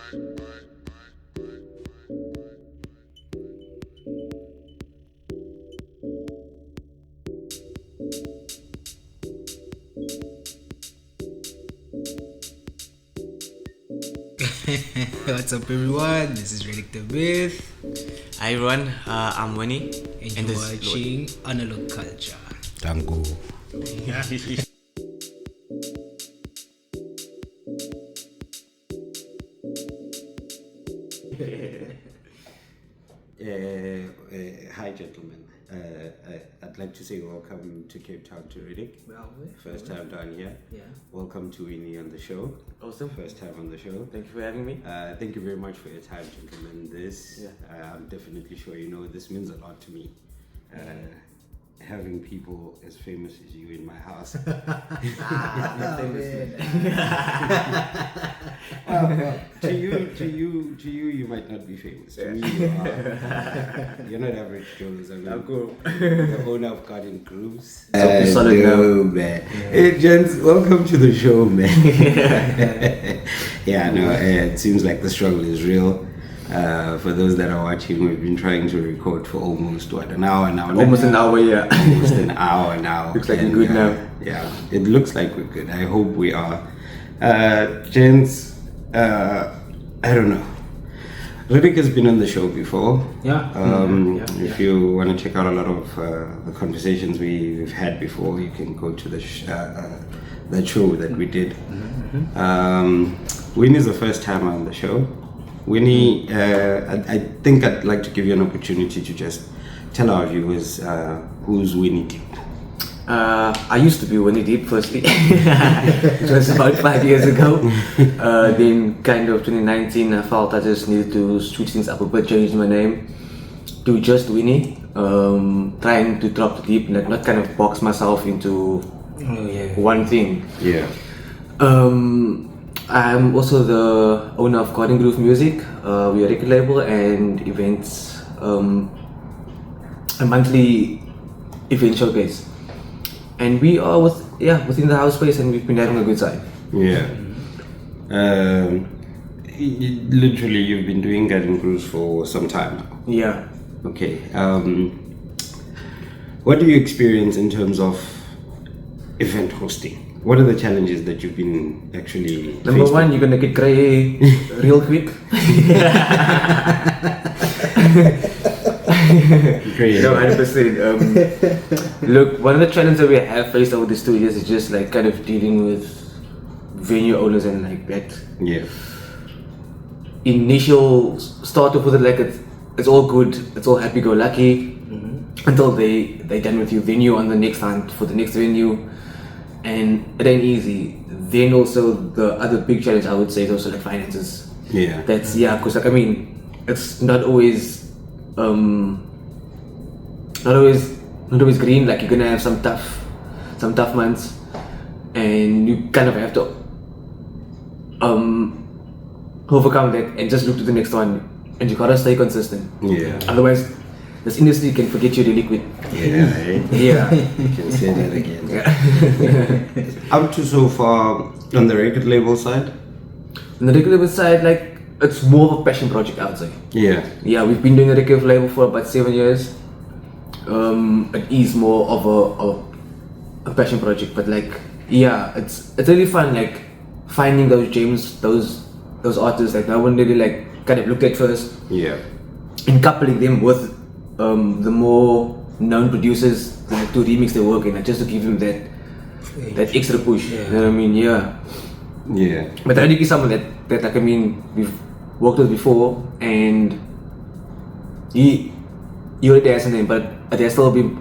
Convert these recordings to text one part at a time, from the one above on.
What's up, everyone? This is Radic The Myth, Hi everyone, I'm Winnie, and you're watching Analogue Culture. Tango. Hi, gentlemen. I'd like to say welcome to Cape Town to Radic. First time down here. Yeah. Welcome to Winnie on the show. Awesome. First time on the show. Thank you for having me. Thank you very much for your time, gentlemen. I'm definitely sure you know this means a lot to me. Having people as famous as you in my house. To you, you might not be famous. To me, you're not average Joes. I mean, the owner of Garden Grooves. Solid now. Man. Hey, gents, welcome to the show, man. It seems like the struggle is real. For those that are watching, we've been trying to record for almost an hour now. Almost an hour, yeah. Almost an hour now. Looks like we're good now. Yeah, it looks like we're good. I hope we are. Gents, I don't know. Radic has been on the show before. If you want to check out a lot of the conversations we've had before, you can go to the that show that we did. Winnie is the first time on the show. Winnie, I think I'd like to give you an opportunity to just tell our viewers who's Winnie Deep. I used to be Winnie Deep, firstly. It was about 5 years ago. Then kind of 2019, I felt I just needed to switch things up a bit, change my name to just Winnie. Trying to drop the deep, not kind of box myself into one thing. Yeah. I'm also the owner of Garden Groove Music. We are a record label and events, a monthly event showcase. And we are within the house space, and we've been having a good time. Yeah. Literally, you've been doing Garden Grooves for some time now. Yeah. Okay. What do you experience in terms of event hosting? What are the challenges that you've been actually Number faced one, with? you're gonna get gray real quick. Great. No, 100%. Look, one of the challenges that we have faced over these 2 years is just like kind of dealing with venue owners and like that. Yeah. Initial start off with it like it's all good, it's all happy-go-lucky until they're done with you. Then you're on the next hunt for the next venue, and it ain't easy. Then also the other big challenge I would say is also like finances. Yeah. That's because like I mean, it's not always not always green. Like you're gonna have some tough months, and you kind of have to overcome that and just look to the next one, and you gotta stay consistent. Yeah. Otherwise, this industry can forget you really quick. Yeah. Right? Yeah. You can say that again. Up to so far on the record label side? On the record label side, like it's more of a passion project, I would say. Yeah. Yeah, we've been doing the record label for about 7 years. It is more of a passion project, but like it's really fun, like finding those gems, those artists like no one really like kind of looked at first. Yeah. And coupling them with the more known producers like to remix their work and like, just to give them that extra push. You know what I mean? Yeah. Yeah. But Radic is someone that like I mean we've worked with before, and he already has a name, but it has still been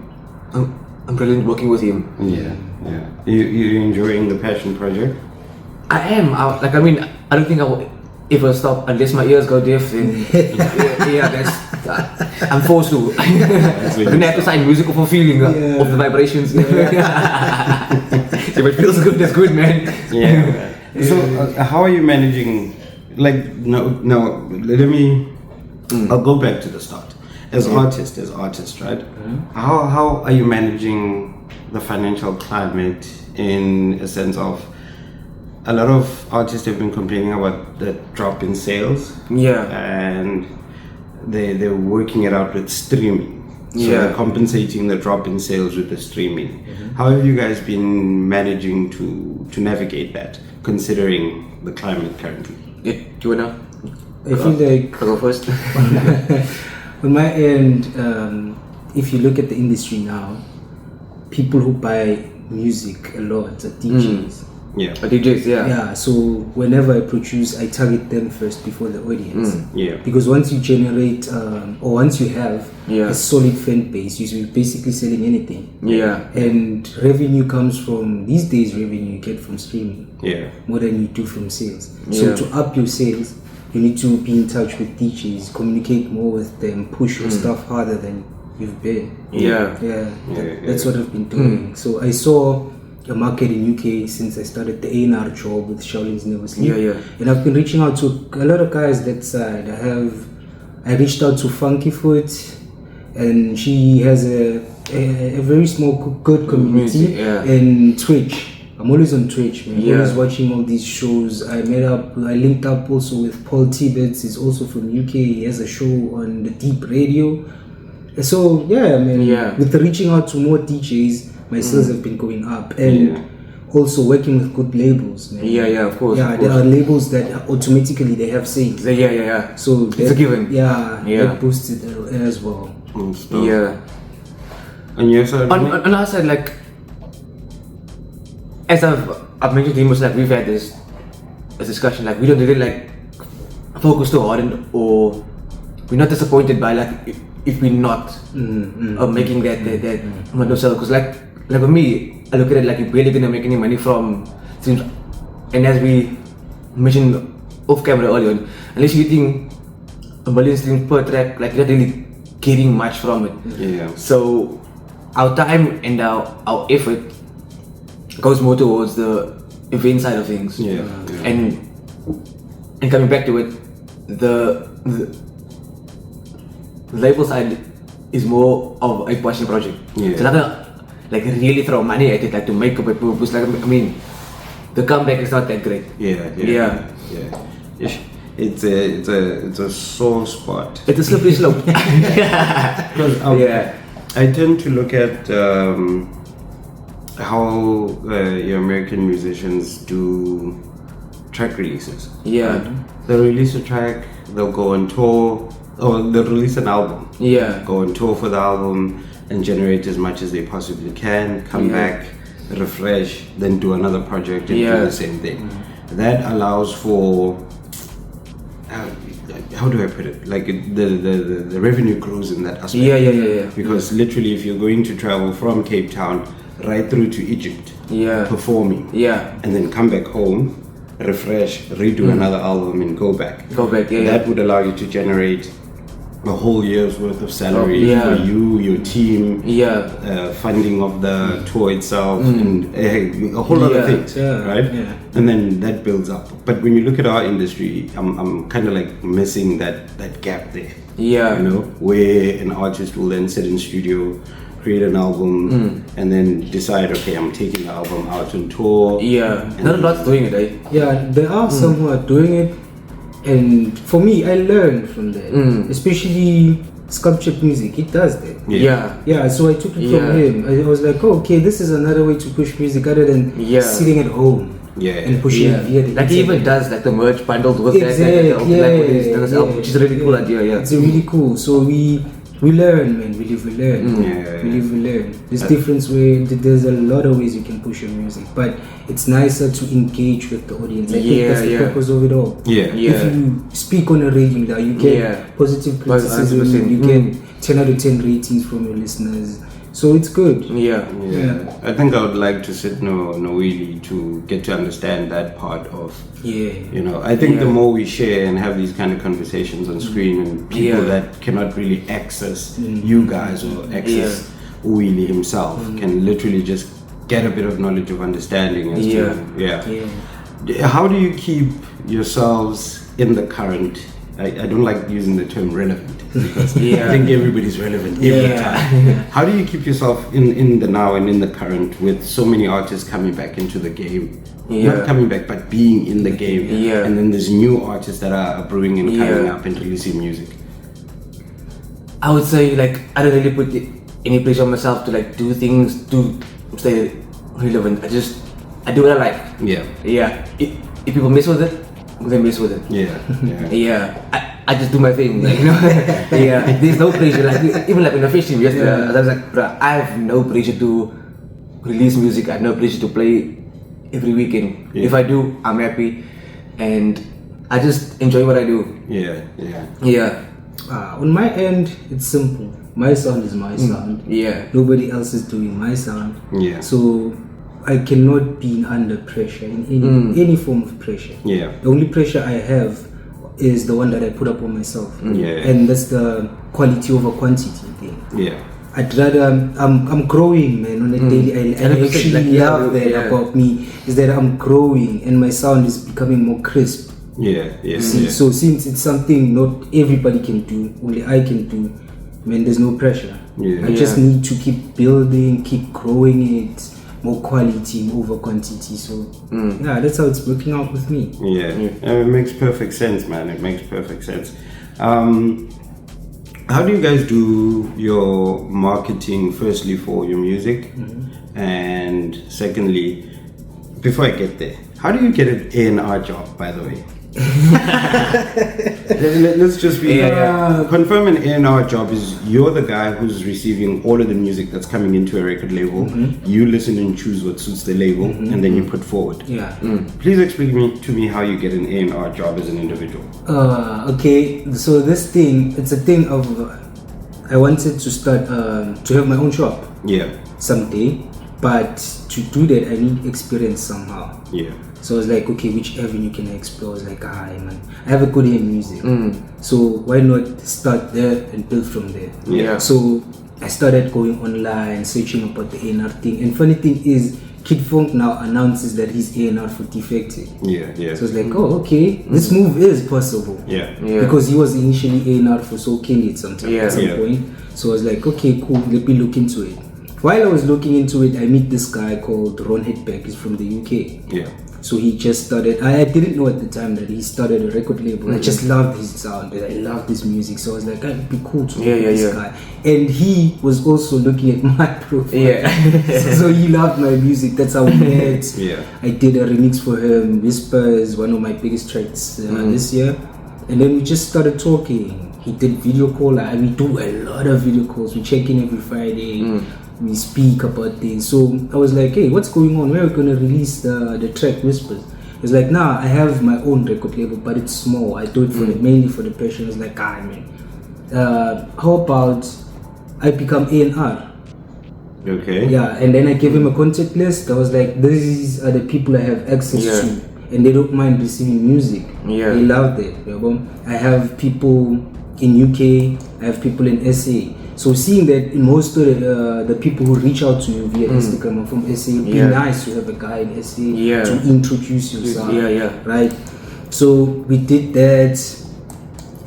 brilliant working with him. Yeah. Yeah. You enjoying the passion project? I am. I don't think I will ever stop unless my ears go deaf. Then that's I'm forced to. I'm gonna have to sign musical for feeling of the vibrations. If it feels good, that's good, man. Yeah. So how are you managing? Like no. Let me. I'll go back to the start. As artist, right? How are you managing the financial climate in a sense of a lot of artists have been complaining about the drop in sales. Yeah. And they're working it out with streaming. So they're compensating the drop in sales with the streaming. How have you guys been managing to navigate that, considering the climate currently? Yeah, do you wanna? I feel like I'll go first. on my end, if you look at the industry now, people who buy music a lot are DJs. Yeah. DJs, yeah. Yeah, so whenever I produce, I target them first before the audience. Yeah. Because once you generate, or once you have Yeah. a solid fan base, you're basically selling anything. Yeah. And revenue comes from, these days, revenue you get from streaming Yeah. more than you do from sales. Yeah. So to up your sales, you need to be in touch with DJs, communicate more with them, push your stuff harder than you've been. Yeah. That's what I've been doing. So I saw a market in UK since I started the A&R job with Shaolin's Never Sleep. Yeah. And I've been reaching out to a lot of guys that side. I reached out to Funky Foot, and she has a very small good community in Twitch. I'm always on Twitch, man. Always watching all these shows. I linked up also with Paul Tibbets. He's also from UK. He has a show on the Deep Radio. So yeah, man. Yeah. With the reaching out to more DJs, my sales have been going up, and also working with good labels, man. Yeah, of course. Yeah, there are labels that automatically they have sales. Yeah. So It's a given. Yeah, that boosted as well. Yeah. On your side? On our side, like, as I've mentioned to him, like we've had this discussion, like we don't really like focus too hard, or we're not disappointed by like if we're not making that amount of sales, because like for me, I look at it like you're barely gonna make any money from streams, and as we mentioned off camera earlier on, unless you're hitting 1 million streams per track, like you're not really getting much from it. Yeah. So our time and our effort goes more towards the event side of things. Yeah. And coming back to it, the label side is more of a passion project. Yeah. So not gonna like really throw money at it, like to make up a purpose. Like I mean, the comeback is not that great. Yeah. It's a sore spot. It's a slippery slope. Because I tend to look at how your American musicians do track releases. Yeah. They'll release a track, they'll go on tour, or they'll release an album. Yeah. Go on tour for the album and generate as much as they possibly can, come back, refresh, then do another project and do the same thing. That allows for, how do I put it? Like the revenue grows in that aspect. Yeah. Because literally, if you're going to travel from Cape Town right through to Egypt, performing, and then come back home, refresh, redo another album, and go back. That would allow you to generate a whole year's worth of salary for you, your team, funding of the tour itself, and a whole lot of things, right? And then that builds up. But when you look at our industry, I'm kind of like missing that gap there. You know, where an artist will then sit in studio, create an album, and then decide, okay, I'm taking the album out on tour. Not a lot's doing it, eh? Yeah, there are some who are doing it, and for me, I learned from that, especially sculptured music. He does that. Yeah. So I took it from him. I was like, oh, okay, this is another way to push music other than sitting at home. And pushing it via the like he even does like the merch bundled with that, which is a really cool idea. It's really cool. So we learn, man. We live, we learn. We live, we learn. There's a lot of ways you can push your music, but it's nicer to engage with the audience. I think that's the purpose of it all. If you speak on a radio, you get positive criticism, 100%. You get 10 out of 10 ratings from your listeners. So it's good. I think I would like to sit Noeli to get to understand that part of. You know, I think the more we share and have these kind of conversations on screen, and people that cannot really access you guys or access Willie himself can literally just get a bit of knowledge of understanding as to how do you keep yourselves in the current I don't like using the term relevant because I think everybody's relevant every time. How do you keep yourself in the now and in the current with so many artists coming back into the game? Not coming back, but being in the game. And then there's new artists that are brewing and coming up and releasing music. I would say like I don't really put any pressure on myself to like do things to stay relevant. I do what I like. If people mess with it, they mess with it. I just do my thing, like, you know. There's no pressure. Like even like in the fishing yesterday, I was like, bruh, I have no pressure to release music. I have no pressure to play every weekend. If I do, I'm happy, and I just enjoy what I do. On my end, it's simple. My sound is my sound. Nobody else is doing my sound. So I cannot be under pressure in any form of pressure. The only pressure I have is the one that I put up on myself. And that's the quality over quantity thing. I'd rather I'm growing, man, on a daily. I actually love that about me, is that I'm growing and my sound is becoming more crisp. So since it's something not everybody can do, only I can do, man, there's no pressure. I just need to keep building, keep growing it, more quality over quantity. So that's how it's working out with me. It makes perfect sense, man. It makes perfect sense. How do you guys do your marketing, firstly for your music, and secondly, before I get there, how do you get an A&R job, by the way? Let's just be confirm an A&R job is you're the guy who's receiving all of the music that's coming into a record label. You listen and choose what suits the label, and then you put forward. Please explain to me how you get an A&R job as an individual. Okay, so this thing, it's a thing of I wanted to start to have my own shop someday, but to do that I need experience somehow. So I was like, okay, which avenue can I explore? I was like, man, I have a good ear in music. So why not start there and build from there? So I started going online, searching about the A&R thing. And funny thing is, Kid Funk now announces that he's A&R for Defected. So I was like, oh, okay, this move is possible. Because he was initially A&R for Soul King at some point. So I was like, okay, cool, let me look into it. While I was looking into it, I meet this guy called Ron Hedbeck. He's from the UK. So he just started, I didn't know at the time that he started a record label. I just loved his sound, I loved his music. So I was like, it'd be cool to meet this guy. And he was also looking at my profile. So he loved my music. That's how we met. I did a remix for him. Whispers, one of my biggest tracks this year. And then we just started talking. He did video call. We do a lot of video calls. We check in every Friday. We speak about things. So I was like, hey, what's going on? Where are we going to release the track Whispers? He was like, nah, I have my own record label, but it's small. I do it for mainly for the passion. I was like, man, how about I become A&R? And then I gave him a contact list. I was like, these are the people I have access to, and they don't mind receiving music. They love it. I have people in UK, I have people in SA. So seeing that most of the people who reach out to you via Instagram are from SA, it'd be nice to have a guy in SA to introduce yourself, right? So we did that.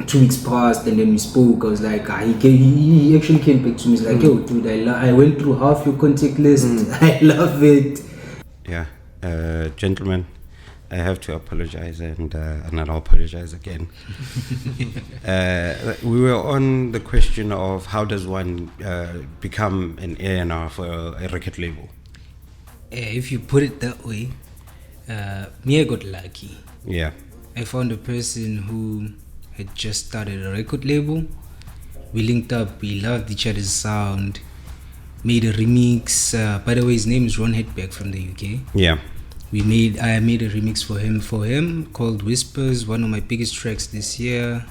2 weeks passed and then we spoke. I was like, he actually came back to me. He's like, yo, dude, I went through half your contact list. I love it. Gentlemen, I have to apologize and I'll apologize again. We were on the question of how does one become an A&R for a record label? If you put it that way, me, I got lucky. I found a person who had just started a record label. We linked up, we loved each other's sound, made a remix. By the way, his name is Ron Hedbeck from the UK. I made a remix for him called Whispers, one of my biggest tracks this year.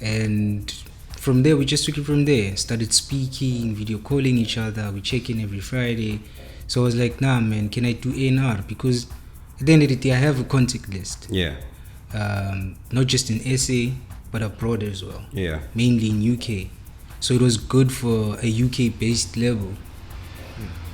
And from there, we just took it from there. Started speaking, video calling each other. We check in every Friday. So I was like, nah, man, can I do A&R? Because at the end of the day, I have a contact list. Not just in SA, but abroad as well. Mainly in UK. So it was good for a UK-based label.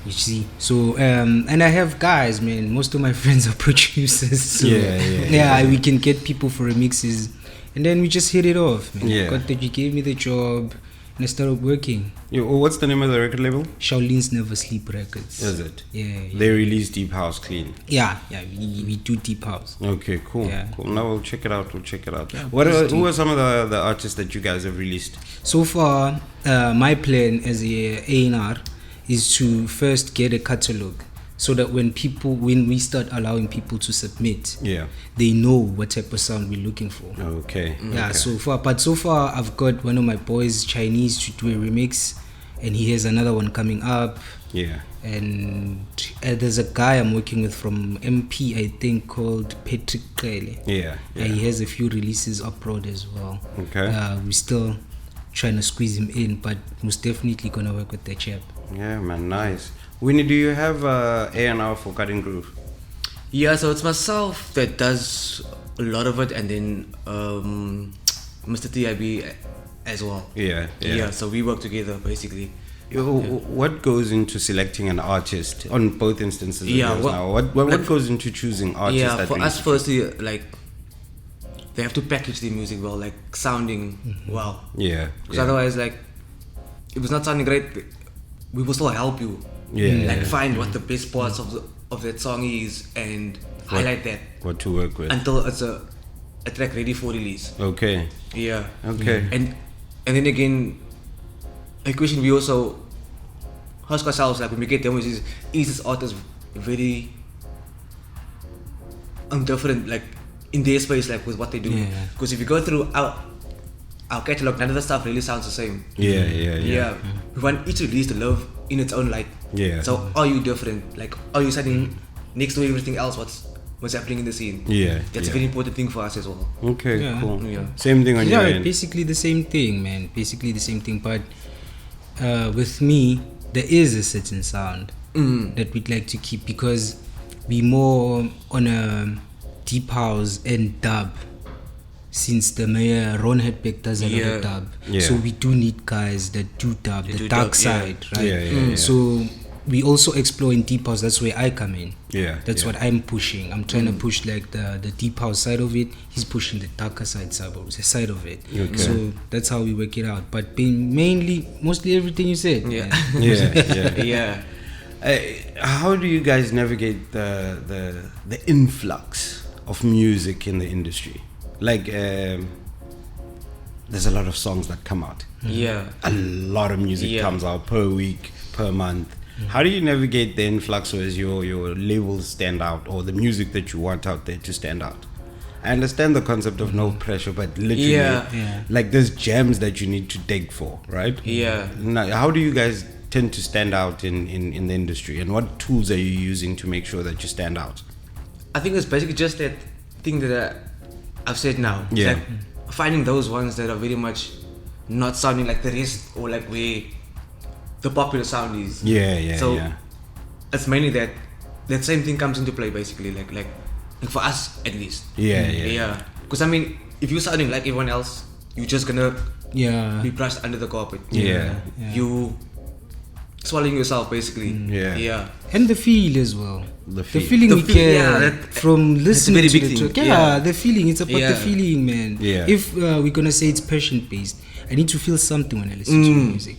You see, so and I have guys, man. Most of my friends are producers. So we can get people for remixes, and then we just hit it off. Man. I got that you gave me the job, and I started working. What's the name of the record label? Shaolin's Never Sleep Records. Is it? Yeah. They release deep house clean. Yeah. We do deep house. Okay, cool. Yeah. Cool. Now we'll check it out. Yeah, who are some of the artists that you guys have released? So far, my plan as a A&R is to first get a catalog, so that when we start allowing people to submit, they know what type of sound we're looking for. Okay. Yeah. Okay. So far I've got one of my boys Chinese to do a remix, and he has another one coming up. Yeah. And there's a guy I'm working with from MP, I think, called Patrick Kele. Yeah. He has a few releases abroad as well. Okay. We're still trying to squeeze him in, but most definitely gonna work with the chap. Yeah, man, nice. Winnie, do you have A&R for Cutting Groove? Yeah, so it's myself that does a lot of it, and then Mr. TIB as well. Yeah. So we work together basically. What goes into selecting an artist on both instances? What goes into choosing artists? Yeah, for us, firstly, like, they have to package the music well, like sounding well. Yeah. Because otherwise, like, if it's not sounding great, we will still help you. Find what the best parts of that song is and highlight that. What to work with until it's a track ready for release. Okay. Yeah. Okay. And then again, a question we also ask ourselves, like, when we get demos, is this artist very different, like, in their space, like, with what they do? Because if you go through our catalog, none of the stuff really sounds the same. Yeah. We want each release to live in its own light. Yeah. So are you different? Like, are you standing next to everything else? What's happening in the scene? Yeah. That's a very important thing for us as well. Okay. Cool. Yeah. Same thing on your end. Basically the same thing, man. Basically the same thing, but with me, there is a certain sound that we'd like to keep, because we more on a deep house and dub. Since the mayor Ron Hedbeck does a lot of dub, so we do need guys that do dub, the dark side, right? So we also explore in deep house. That's where I come in. That's what I'm pushing. I'm trying to push, like, the deep house side of it. He's pushing the darker side of it. Okay. So that's how we work it out. But being mostly everything you said. Yeah. How do you guys navigate the influx of music in the industry? Like, there's a lot of songs that come out. A lot of music comes out per week, per month. How do you navigate the influx as your labels stand out, or the music that you want out there to stand out? I understand the concept of no pressure, but literally, like, there's gems that you need to dig for, right? Now, how do you guys tend to stand out in the industry, and what tools are you using to make sure that you stand out? I think it's basically just that thing that I've said now. It's like finding those ones that are very much not sounding like the rest, or like where the popular sound is. So it's mainly that same thing comes into play, basically, like for us at least. Because I mean, if you're sounding like everyone else, you're just gonna be brushed under the carpet. You swallowing yourself, basically. And the feel as well. The feeling we get from listening to the track. The feeling. It's about the feeling, man. If we're gonna say it's passion based, I need to feel something when I listen to music.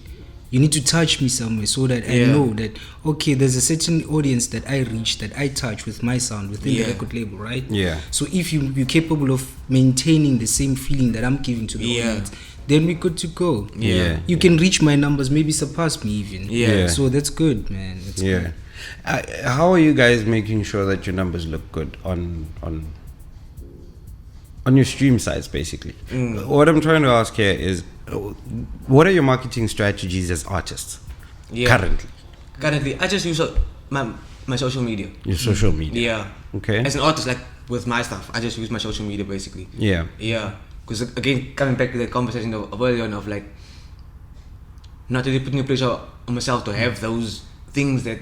You need to touch me somewhere, so that I know that, okay, there's a certain audience that I reach, that I touch with my sound within the record label, right? So if you're capable of maintaining the same feeling that I'm giving to the audience, then we're good to go. You can reach my numbers, maybe surpass me even. So that's good, man. That's good. How are you guys making sure that your numbers look good on your stream sites, basically? What I'm trying to ask here is, what are your marketing strategies as artists currently? I just use my social media. Your social media? Okay. As an artist, like, with my stuff, I just use my social media, basically. Because again, coming back to the conversation of earlier on, of, like, not really putting a pressure on myself to have those things that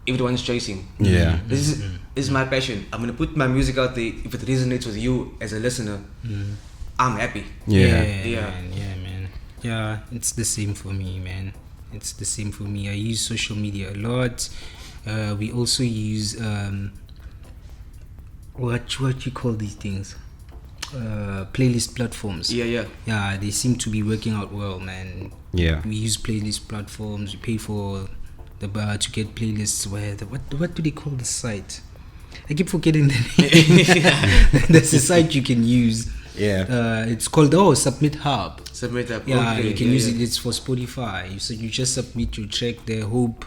everyone's chasing. This is my passion. I'm gonna put my music out there. If it resonates with you as a listener, I'm happy. Man. Yeah, it's the same for me, man. It's the same for me. I use social media a lot. We also use what you call these things? Playlist platforms. Yeah, they seem to be working out well, man. Yeah, we use playlist platforms. We pay for the bar to get playlists. What do they call the site? I keep forgetting the name. There's a site you can use. It's called Submit Hub. Yeah, you can use it. It's for Spotify. So you just submit your track there. Hope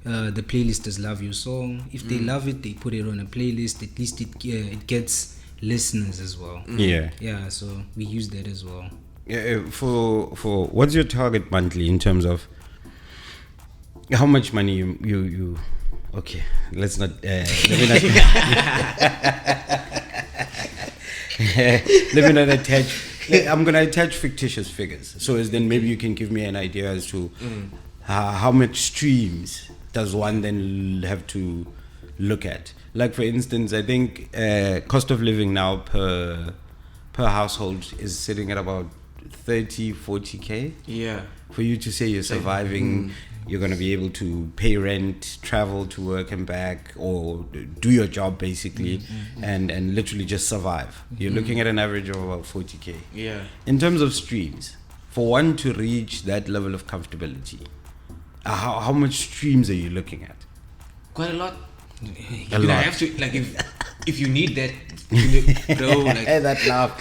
the playlisters love your song. If they love it, they put it on a playlist. At least it gets listeners as well. Yeah. So we use that as well. For what's your target monthly in terms of how much money you okay, let's not let me not attach. I'm gonna attach fictitious figures, so as then maybe you can give me an idea as to how much streams does one then have to look at. Like for instance, I think cost of living now per household is sitting at about 30-40k. For you to say you're surviving, you're going to be able to pay rent, travel to work and back, or do your job basically, and literally just survive. You're looking at an average of about 40k. In terms of streams, for one to reach that level of comfortability, how much streams are you looking at? Quite a lot. You're gonna have to, like, if you need that, bro, like that laugh.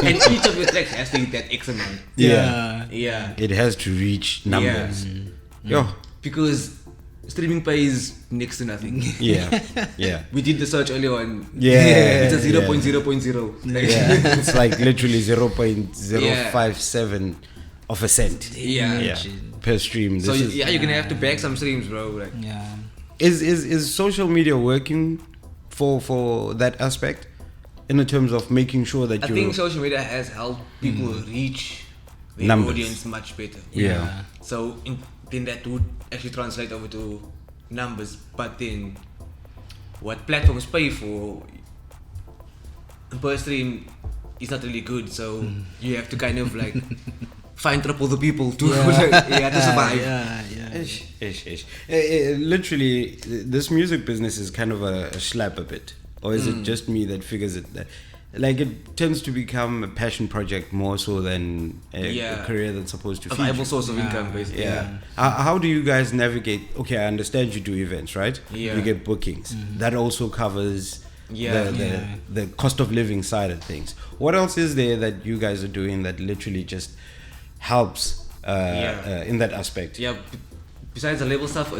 And each of your tracks has to hit that X amount. It has to reach numbers. Because streaming pay is next to nothing. We did the search earlier on. It's a 0.0.0. It's like literally 0.057 of a cent. Per stream. So you're gonna have to bag some streams, bro. Like, Is social media working for that aspect in terms of making sure that I think social media has helped people reach the numbers. audience much better. So then that would actually translate over to numbers. But then what platforms pay for per stream is not really good. So you have to kind of like find triple the people to to survive. Literally, this music business is kind of a slap a bit, or is it just me that figures it that, like, it tends to become a passion project more so than a career that's supposed to a viable source of income, basically. How do you guys navigate? Okay, I understand you do events, right? You get bookings. That also covers the cost of living side of things. What else is there that you guys are doing that literally just helps in that aspect? Besides the label stuff,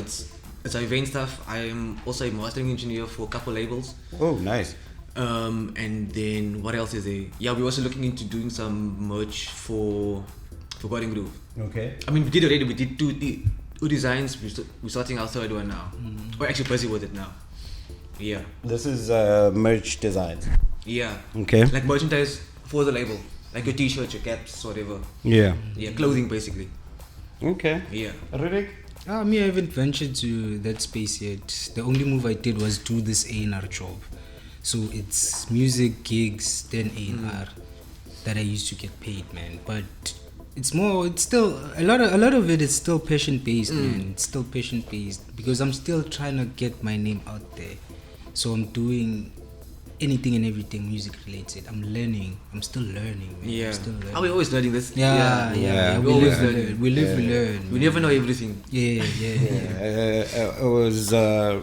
it's our event stuff. I am also a mastering engineer for a couple labels. Oh, nice. And then what else is there? We're also looking into doing some merch for Garden Groove. Okay. I mean, we did already. We did two designs. We're starting our third one now. We're actually busy with it now. This is merch designs. Okay. Like merchandise for the label. Like your t-shirts, your caps, whatever. Clothing basically. Okay. Radic? Me, I haven't ventured to that space yet. The only move I did was do this A&R job. So it's music, gigs, then A&R that I used to get paid, man. But it's still a lot of it is still passion based, man. It's still passion based because I'm still trying to get my name out there. So I'm doing anything and everything music related. I'm still learning, man. I'm still learning. Are we always learning this? We live, we learn. We never know everything. I was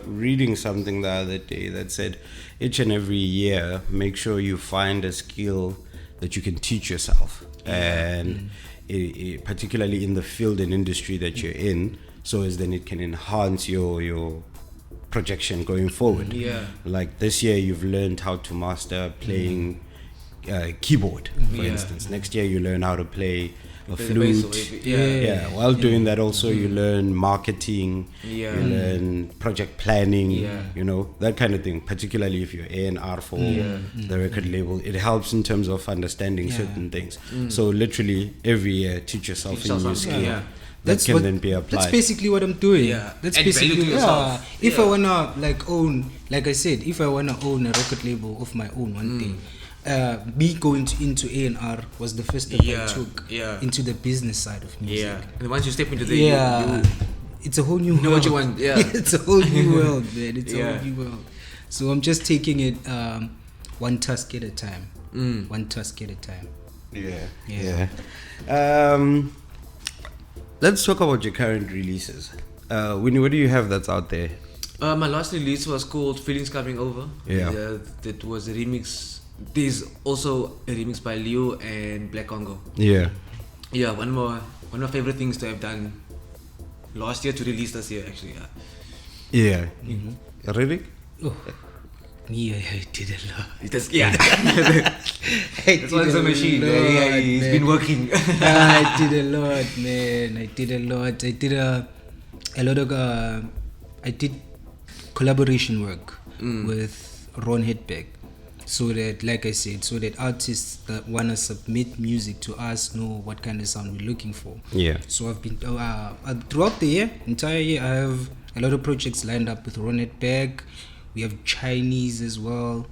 reading something the other day that said each and every year make sure you find a skill that you can teach yourself, and particularly in the field and industry that you're in, so as then it can enhance your projection going forward. Like this year you've learned how to master playing keyboard, for instance. Next year you learn how to play a flute. While doing that also you learn marketing, you learn project planning, you know, that kind of thing, particularly if you're A&R for the record label. It helps in terms of understanding certain things. So literally every year teach yourself a new skill. That can then be applied. That's basically what I'm doing. That's basically if I wanna own a record label of my own one day, me going into A&R was the first step I took into the business side of music. Yeah, and once you step into the it's a whole new world. You know what you want, It's a whole new world, man. It's a whole new world. So I'm just taking it one task at a time. One task at a time. Yeah. Let's talk about your current releases. Winnie, what do you have that's out there? My last release was called Feelings Coming Over. Yeah. That was a remix. There's also a remix by Leo and Black Congo. Yeah. Yeah, one of my favorite things to have done last year to release this year, actually. Yeah. Radic? Oh. Yeah, I did a lot. That's one's a machine. He's been working. I did a lot, man. I did a lot. I did a lot of I did collaboration work with Ron Hedberg, so that, like I said, so that artists that want to submit music to us know what kind of sound we're looking for. Yeah. So I've been throughout the entire year, I have a lot of projects lined up with Ron Hedberg. We have Chinese as well,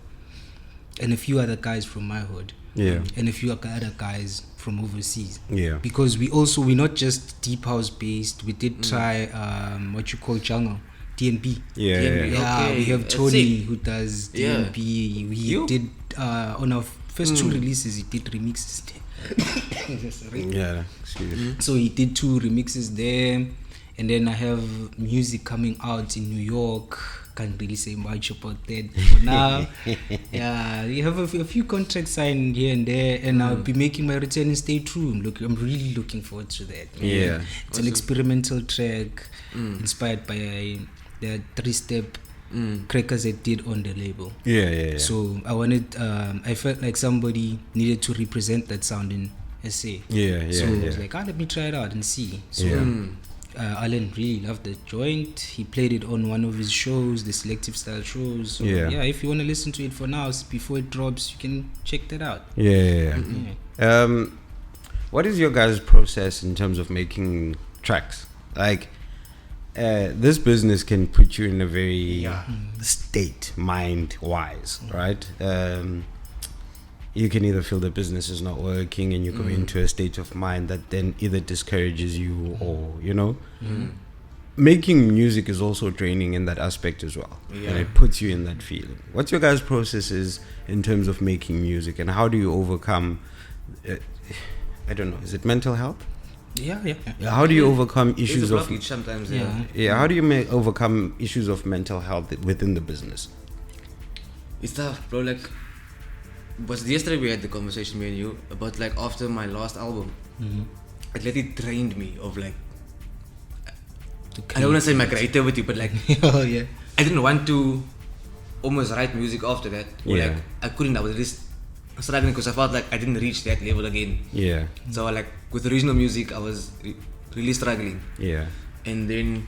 and a few other guys from my hood. Yeah. And a few other guys from overseas. Yeah. Because we're not just deep house based. We did try what you call jungle, DNB. Yeah. Okay. We have Tony who does DNB. We did on our first two releases. He did remixes there. Yeah. Excuse me. So he did 2 remixes there, and then I have music coming out in New York. Can't really say much about that for now. Yeah, we have a few contracts signed here and there, and I'll be making my return and stay true. I'm really looking forward to that. Man. Yeah, it's an experimental track inspired by the 3-step crackers I did on the label. Yeah. So I felt like somebody needed to represent that sound in SA. Yeah. So I was like, let me try it out and see. So Alan really loved the joint. He played it on one of his shows, the Selective Style shows. So if you want to listen to it for now, before it drops, you can check that out. Yeah. What is your guys' process in terms of making tracks? Like, this business can put you in a very state, mind-wise, right? You can either feel the business is not working and you go into a state of mind that then either discourages you or, making music is also draining in that aspect as well. And it puts you in that feeling. What's your guys' processes in terms of making music, and how do you overcome, I don't know, is it mental health? Yeah. How do you overcome issues of sometimes? How do you overcome issues of mental health within the business? It's tough, bro. Like, was yesterday we had the conversation, me and you, about like after my last album, it literally drained me of like, I don't want to say my creativity, but like, I didn't want to almost write music after that. Or like, I couldn't. I was just struggling because I felt like I didn't reach that level again. Yeah. So like with original music, I was really struggling. Yeah. And then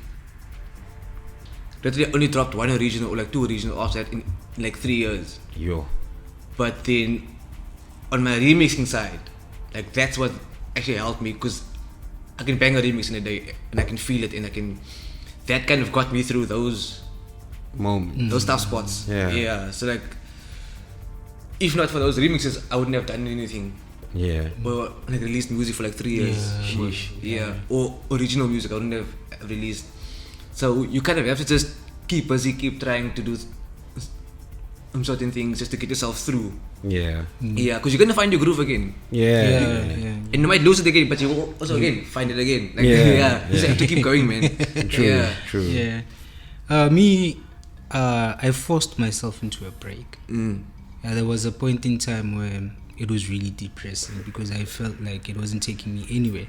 literally only dropped 1 original or like 2 original after that in like 3 years. But then on my remixing side, like that's what actually helped me, because I can bang a remix in a day and I can feel it, and that kind of got me through those moments, those tough spots. Yeah. So like, if not for those remixes, I wouldn't have done anything. Yeah. Or like released music for like 3 years. Or original music I wouldn't have released. So you kind of have to just keep busy, keep trying to do certain things just to get yourself through. Because you're gonna find your groove again. And you might lose it again, but you will also again find it again. Like, you just have to keep going, man. True. I forced myself into a break. There was a point in time where it was really depressing because I felt like it wasn't taking me anywhere.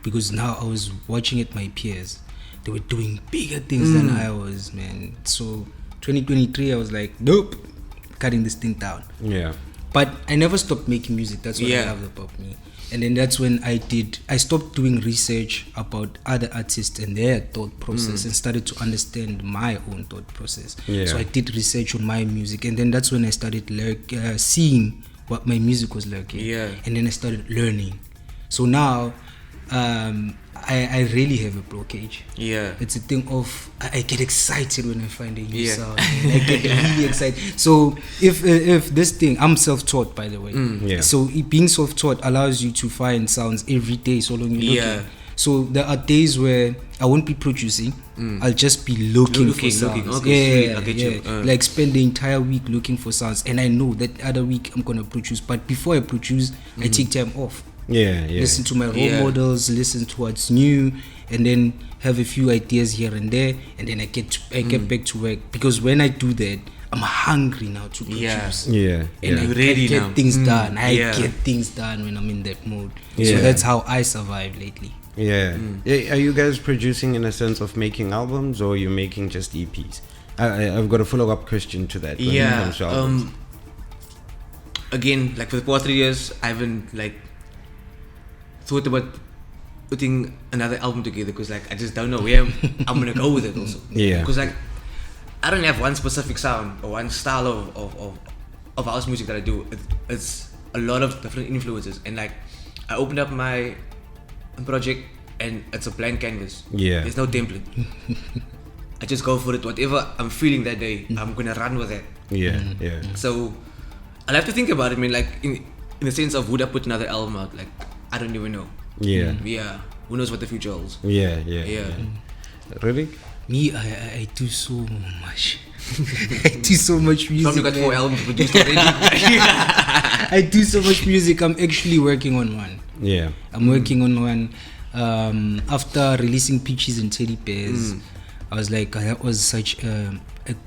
Because now I was watching it, my peers, they were doing bigger things than I was, man. So 2023, I was like, nope, cutting this thing down. But I never stopped making music. That's what I love about me. And then that's when I stopped doing research about other artists and their thought process and started to understand my own thought process. So I did research on my music, and then that's when I started seeing what my music was like. And then I started learning. So now I really have a blockage. Yeah. It's a thing of I get excited when I find a new sound. I get really excited. So if this thing, I'm self-taught, by the way. So being self-taught allows you to find sounds every day so long you're looking. So there are days where I won't be producing. I'll just be looking for sounds. Okay, like spend the entire week looking for sounds, and I know that other week I'm gonna produce. But before I produce, I take time off. Listen to my role models, listen to what's new, and then have a few ideas here and there, and then I get back to work. Because when I do that, I'm hungry now to produce. And I get things done. I get things done when I'm in that mode. So that's how I survive lately. Are you guys producing in a sense of making albums, or are you making just EPs? I've got a follow-up question to that. When it comes to albums. Again, like for the past 3 years, I haven't like thought about putting another album together, because like I just don't know where I'm gonna go with it also. Because like I don't have one specific sound or one style of house music that I do. It's a lot of different influences, and like I opened up my project and it's a blank canvas. There's no template. I just go for it. Whatever I'm feeling that day, I'm gonna run with that. So I'll have to think about it. I mean, like in the sense of, would I put another album out? Like I don't even know. Who knows what the future holds? Really? Me, I do so much. I do so much music. Probably got 4 albums produced already. I do so much music. I'm actually working on one. I'm working on one. After releasing Peaches and Teddy Bears, I was like, that was such a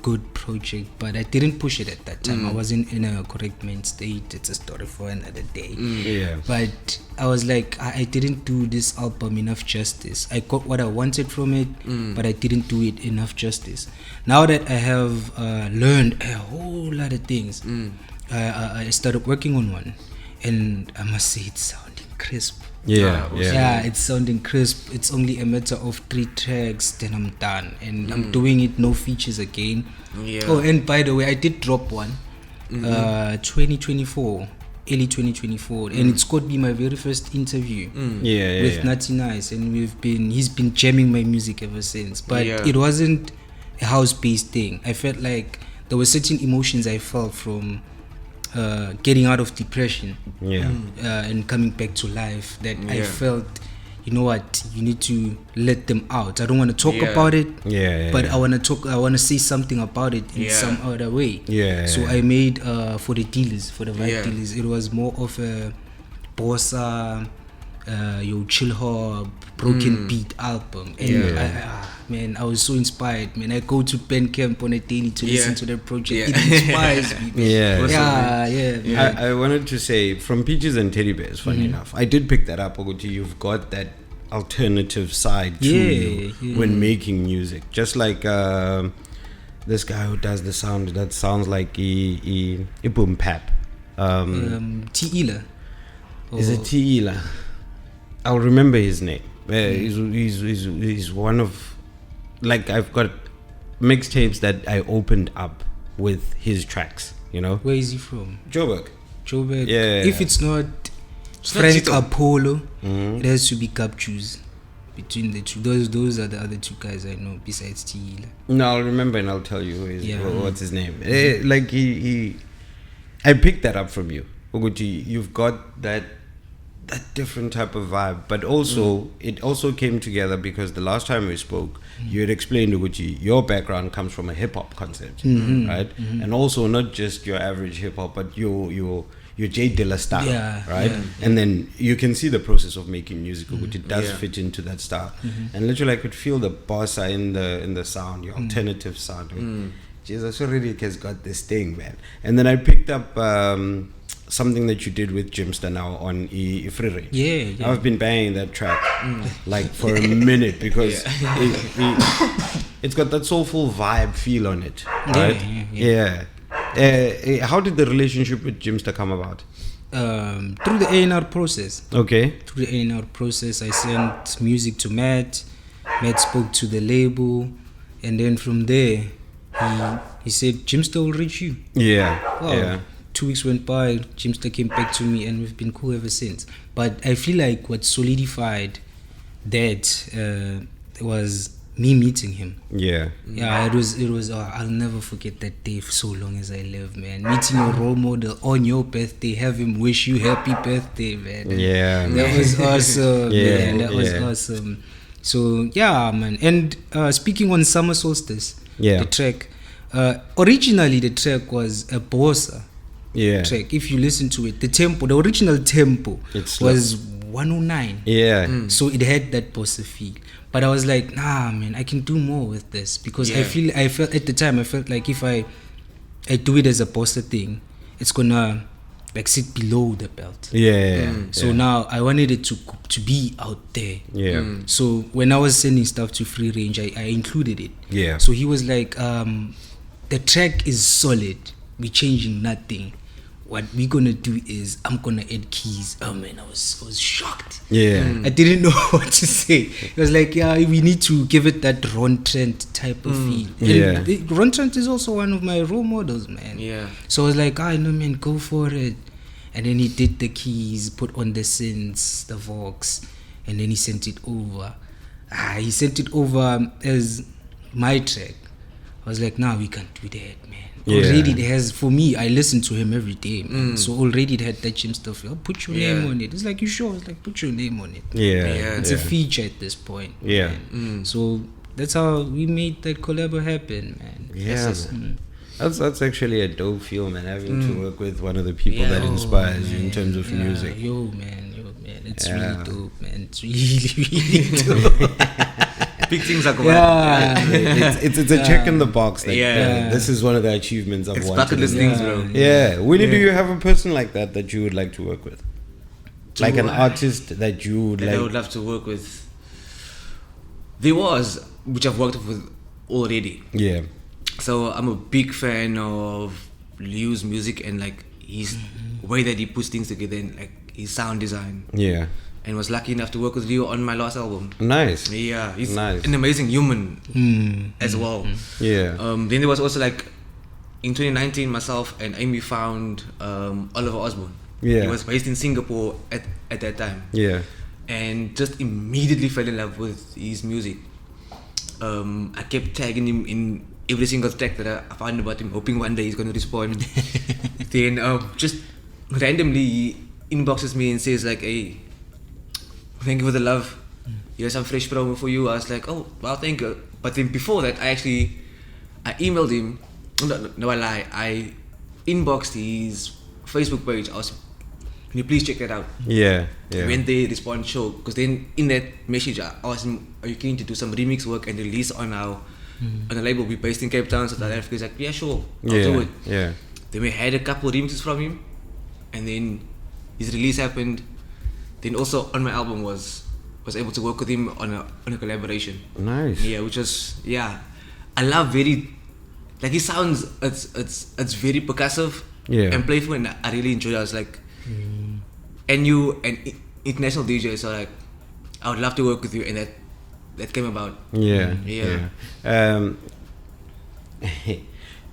good project, but I didn't push it at that time. I wasn't in a correct mind state. It's a story for another day. But I was like, I didn't do this album enough justice. I got what I wanted from it, but I didn't do it enough justice. Now that I have learned a whole lot of things, I started working on one, and I must say it's sounding crisp. It's sounding crisp. It's only a matter of 3 tracks, then I'm done, and I'm doing it no features again. Oh, and by the way, I did drop one 2024, early 2024, and it's got me my very first interview with Natty Nice, and he's been jamming my music ever since. But it wasn't a house-based thing. I felt like there were certain emotions I felt from getting out of depression and coming back to life that I felt, you know what, you need to let them out. I don't want to talk about it, but I want to say something about it in some other way. So I made for the dealers, for the vibe dealers, it was more of a bossa, chill hop, broken beat album, and I was so inspired, man. I go to Bandcamp on a daily to listen to that project. It inspires me. I wanted to say, from Peaches and Teddy Bears, funny enough, I did pick that up. You've got that alternative side to you when making music, just like this guy who does the sound that sounds like a boom pap. T-Ila. Is it T-Ila? I'll remember his name. He's one of, like, I've got mixtapes that I opened up with his tracks, you know. Where is he from? Joburg. If it's not Frank Apollo, it has to be Cap Juice. Between the two, those are the other 2 guys I know besides T-Ila. No, I'll remember and I'll tell you what's his name. Like I picked that up from you. You've got that different type of vibe, but also it also came together because the last time we spoke, you had explained, Uguchi, your background comes from a hip-hop concept, right? And also not just your average hip-hop, but your J Dilla style, right? And then you can see the process of making music, which it does fit into that style. And literally I could feel the bossa in the sound, your alternative sound. Jesus, Radic has got this thing, man. And then I picked up something that you did with Jimster now on FreeRange. I've been banging that track like for a minute because it's got that soulful vibe feel on it, right? How did the relationship with Jimster come about? Through the A&R process. Through the A&R process, I sent music to Matt. Matt spoke to the label, and then from there he said Jimster will reach you. 2 weeks went by, Jimster came back to me, and we've been cool ever since. But I feel like what solidified that was me meeting him. Yeah. Yeah, it was I'll never forget that day for so long as I live, man. Meeting your role model on your birthday, have him wish you happy birthday, man. Yeah, that was awesome. Yeah, man. That was awesome. So yeah, man. And speaking on Summer Solstice, the track, originally the track was a bossa track. If you listen to it, the original tempo was 109. Yeah. So it had that bossa feel. But I was like, nah, man, I can do more with this, because I felt at the time, I felt like if I do it as a bossa thing, it's gonna like sit below the belt. So now I wanted it to be out there. So when I was sending stuff to FreeRange, I included it. So he was like, the track is solid, we're changing nothing. What we're gonna do is I'm gonna add keys. Oh man, I was shocked. I didn't know what to say. It was like, we need to give it that Ron Trent type of feel. And Ron Trent is also one of my role models, man. So I was like, no man, go for it. And then he did the keys, put on the synths, the Vox, and then he sent it over. He sent it over as my track. I was like, we can't do that, man. Already it has, for me, I listen to him every day, man. So already it had that Jim stuff. Put your name on it. It's like, you sure? It's like, put your name on it. It's a feature at this point. So that's how we made that collab happen, man. That's actually a dope feel, man. Having to work with one of the people that inspires you in terms of music. Yo, man. It's really dope, man. It's really dope. Big things are going on. It's a check in the box. That, this is one of the achievements I've wanted. It's bucket list things, bro. Winnie, do you have a person like that you would like to work with? Like an artist that you would I would love to work with. There was, which I've worked with already. So I'm a big fan of Liu's music and like his way that he puts things together and like his sound design. And was lucky enough to work with Liu on my last album. Nice. He's an amazing human as well. Then there was also like in 2019, myself and Amy found Oliver Osborne. He was based in Singapore at that time. And just immediately fell in love with his music. I kept tagging him in every single track that I found about him, hoping one day he's going to respond. Then just randomly he inboxes me and says like, hey, thank you for the love. Here's some fresh promo for you. I was like, oh, wow, thank you. But then before that, I emailed him. No, I lie. I inboxed his Facebook page. I was, can you please check that out? When they respond, show. Because then in that message, I asked him, are you keen to do some remix work and release on our on a label? We based in Cape Town, South Africa. He's like, yeah, sure, I'll do it. Then we had a couple remixes from him, and then his release happened. Then also on my album was able to work with him on a collaboration. Nice. Which was I love very like his sounds. It's very percussive and playful, and I really enjoyed it. I was like, and you an international DJ, so like I would love to work with you, and that came about.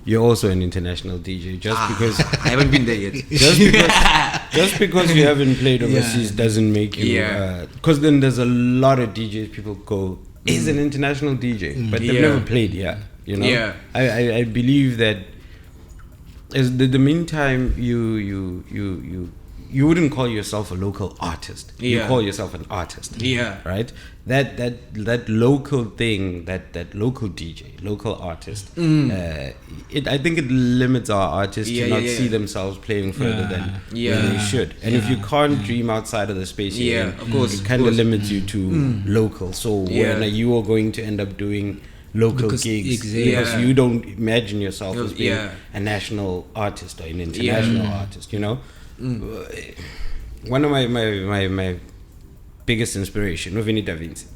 You're also an international DJ, because I haven't been there yet. Just because you haven't played overseas doesn't make you. Because then there's a lot of DJs. People go, he's an international DJ, but they've never played. You know. I believe that as the meantime you wouldn't call yourself a local artist. You call yourself an artist. Right. That local thing, that local DJ, local artist. I think it limits our artists to not see themselves playing further than they should. And if you can't dream outside of the space of course, it kind of limits you to local. So when you are going to end up doing local gigs because you don't imagine yourself as being a national artist or an international artist, you know. One of my biggest inspiration, Winnie Da Vinci.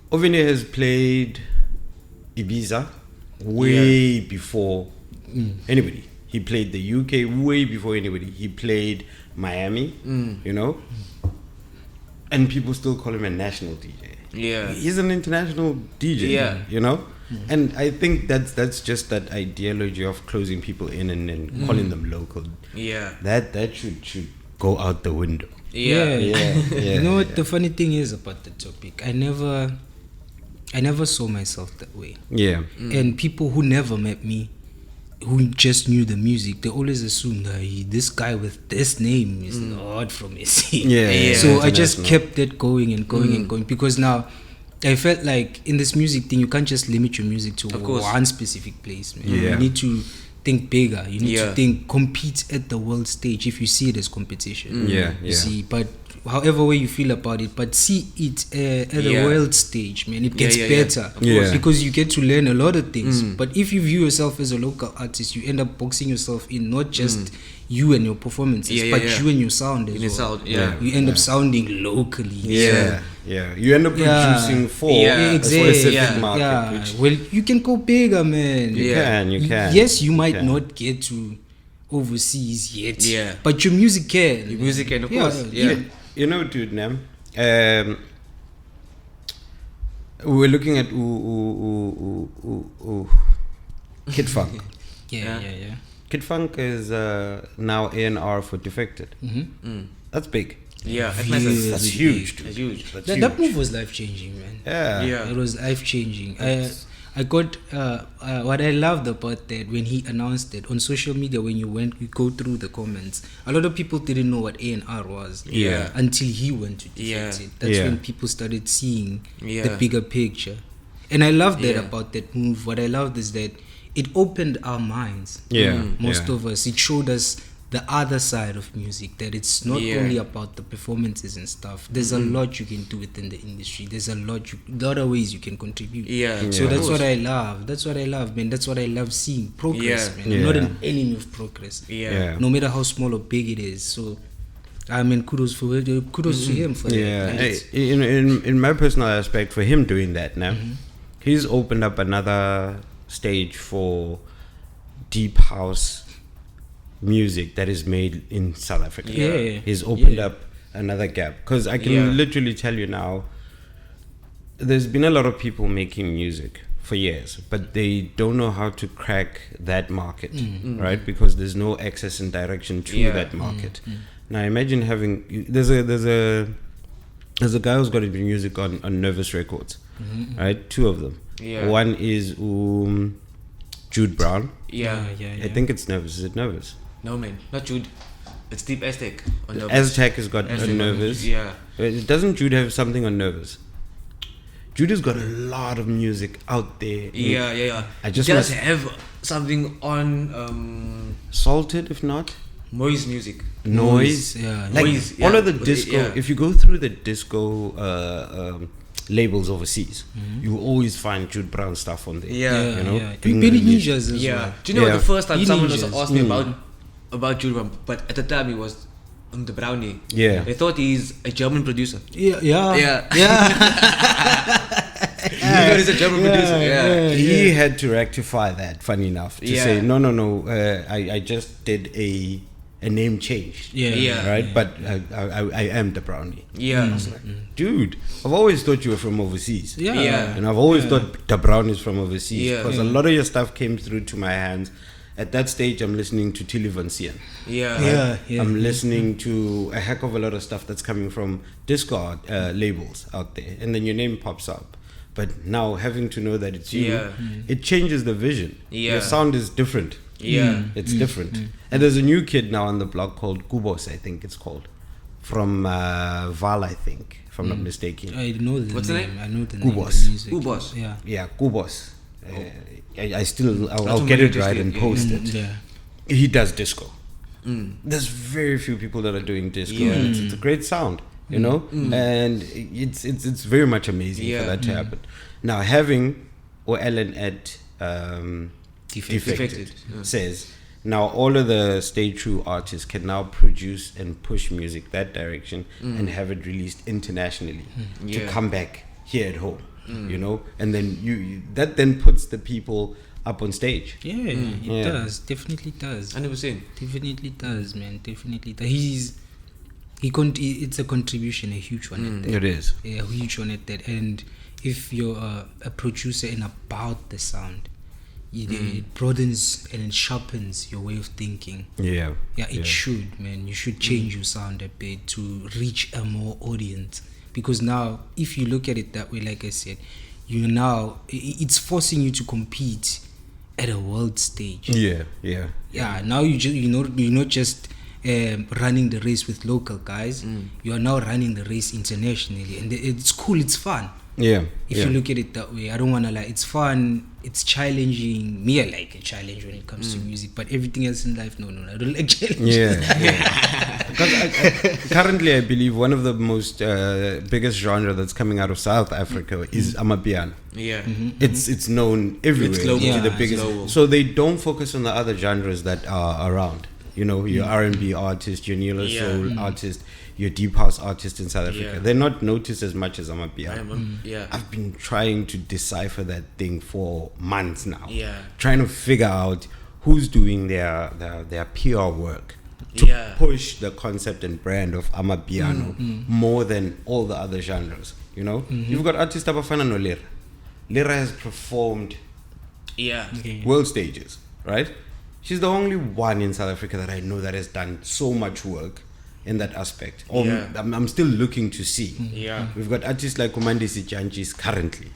Winnie has played Ibiza way before anybody. He played the UK way before anybody. He played Miami, you know, and people still call him a national DJ. He's an international DJ, you know. And I think that's just that ideology of closing people in and calling them local. That should go out the window. Yeah. You know what yeah. the funny thing is about the topic? I never saw myself that way. Yeah. And people who never met me, who just knew the music, they always assumed that this guy with this name is not from SA. Yeah. So I just kept it going and going and going, because now I felt like in this music thing, you can't just limit your music to one specific place, man. Yeah. You need to think bigger. You need to think, compete at the world stage if you see it as competition. You see, but however way you feel about it, but see it at the world stage, man. It gets better because you get to learn a lot of things. But if you view yourself as a local artist, you end up boxing yourself in, not just you and your performances, but you and your sound as well. You end up sounding locally. You end up producing for a specific market. Well, you can go bigger, man. You can. Yes, you might not get to overseas yet, but your music can. Your music can, of course. You know, dude, Nam, we're looking at Kid Funk. Kid Funk is now A&R for Defected. That's big. That's huge. That's huge. That move was life changing, man. It was life changing. I got what I loved about that, when he announced it on social media, when you go through the comments, a lot of people didn't know what A&R was until he went to Defected. That's when people started seeing the bigger picture. And I love that about that move. What I loved is that it opened our minds. Most of us. It showed us the other side of music, that it's not only about the performances and stuff. There's a lot you can do within the industry. There's a lot of ways you can contribute. So that's what I love. That's what I love, man. That's what I love seeing. Progress, man. I'm not an enemy of progress. No matter how small or big it is. So I mean, kudos to him for that. In my personal aspect, for him doing that now, he's opened up another stage for deep house music that is made in South Africa. He's opened up another gap, because I can literally tell you now, there's been a lot of people making music for years, but they don't know how to crack that market, right? Because there's no access and direction to that market. Now imagine having, there's a guy who's got music on Nervous Records, right? Two of them. One is Jude Brown. I think it's Nervous. Is it Nervous? No, man, not Jude. It's Deep Aztec on Nervous. Aztec has got a Nervous. Doesn't Jude have something on Nervous? Jude has got a lot of music out there. I just does have something on Salted, if not Noise music. Noise. Like Noise, all of the disco. If you go through the disco labels overseas, you always find Jude Brown stuff on there. You know, Benny Ninjas as well. Do you know the first time someone was asked me about Jude Brown, but at the time he was on the Brownie. They thought he's a German producer. He thought he's a German producer. He had to rectify that, funny enough, to say no. I just did a name change. Right, but I am the Brownie. I was like, dude, I've always thought you were from overseas. And I've always thought the Brownie is from overseas, because a lot of your stuff came through to my hands. At that stage, I'm listening to Tilly Van Sien. I'm listening to a heck of a lot of stuff that's coming from disco labels out there, and then your name pops up. But now having to know that it's you, it changes the vision. Your sound is different. It's different. And there's a new kid now on the block called Kubos, I think it's called, from Val, I think, if I'm not mistaken. I know the What's name. The name? I know the Kubos. name. Kubos. Yeah, Kubos. I'll get it right and post it. He does disco. There's very few people that are doing disco, and it's a great sound, you know, and it's very much amazing for that to happen. Now having W.NN.E Defected says, now all of the Stay True artists can now produce and push music that direction and have it released internationally to come back here at home. You know, and then you that then puts the people up on stage. It does, definitely does. 100%. Definitely does, man. Definitely does. It's a contribution, a huge one at that. It is. A huge one at that. And if you're a producer and about the sound, It broadens and it sharpens your way of thinking. Yeah, it should, man. You should change your sound a bit to reach a more audience, because now if you look at it that way, like I said, it's forcing you to compete at a world stage. Now you're not just running the race with local guys. You are now running the race internationally, and it's cool, it's fun. If you look at it that way, I don't want to lie, it's fun, it's challenging. Me, I like a challenge when it comes to music, but everything else in life, no, I don't like challenges. Because currently I believe one of the most biggest genre that's coming out of South Africa is Amapiano. It's known everywhere. It's global. The biggest. So they don't focus on the other genres that are around. You know, your R&B artist, your neo soul artist, your deep house artist in South Africa. They're not noticed as much as Amapiano. I've been trying to decipher that thing for months now. Trying to figure out who's doing their PR work to push the concept and brand of Amapiano more than all the other genres. You know, you've got artists Abafana no Lira. Lira has performed world stages, right? She's the only one in South Africa that I know that has done so much work in that aspect. I'm still looking to see. We've got artists like Monetizing Janchis currently.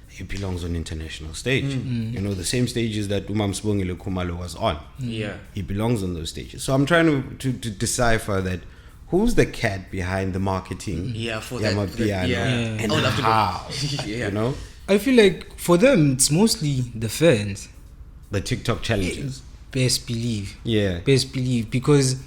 He belongs on international stage. You know, the same stages that Umam Sibongile Khumalo was on. He belongs on those stages. So I'm trying to decipher that who's the cat behind the marketing for that piano and how. You know? I feel like for them it's mostly the fans. The TikTok challenges. Best believe. Because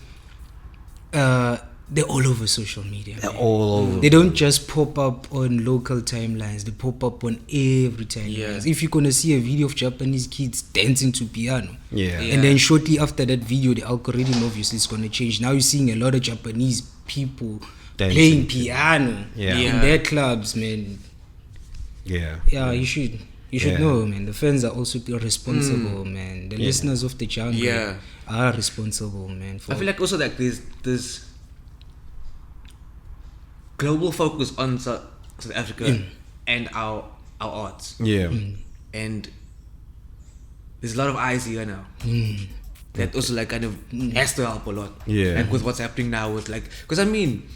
they're all over social media. They're all over. They don't just pop up on local timelines. They pop up on every timeline. If you're gonna see a video of Japanese kids dancing to piano, and then shortly after that video, the algorithm obviously is gonna change. Now you're seeing a lot of Japanese people playing piano in their clubs, man. You should. You should know, man. The fans are also responsible, man. The listeners of the jungle are responsible, man. I feel like also like there's global focus on South Africa and our arts. And there's a lot of eyes here now. That also like kind of has to help a lot. Like with what's happening now with like, because I mean,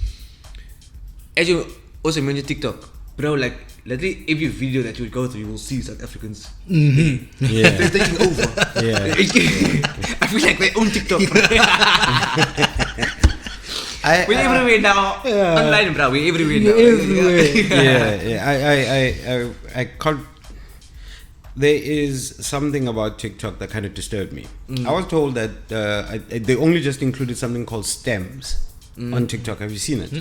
as you also mentioned TikTok, bro, like literally every video that you would go through, you will see South Africans. They're taking over. I feel like they own TikTok. We're everywhere now. Online, bro. We're everywhere now. I can't. There is something about TikTok that kind of disturbed me. I was told that they only just included something called stems on TikTok. Have you seen it?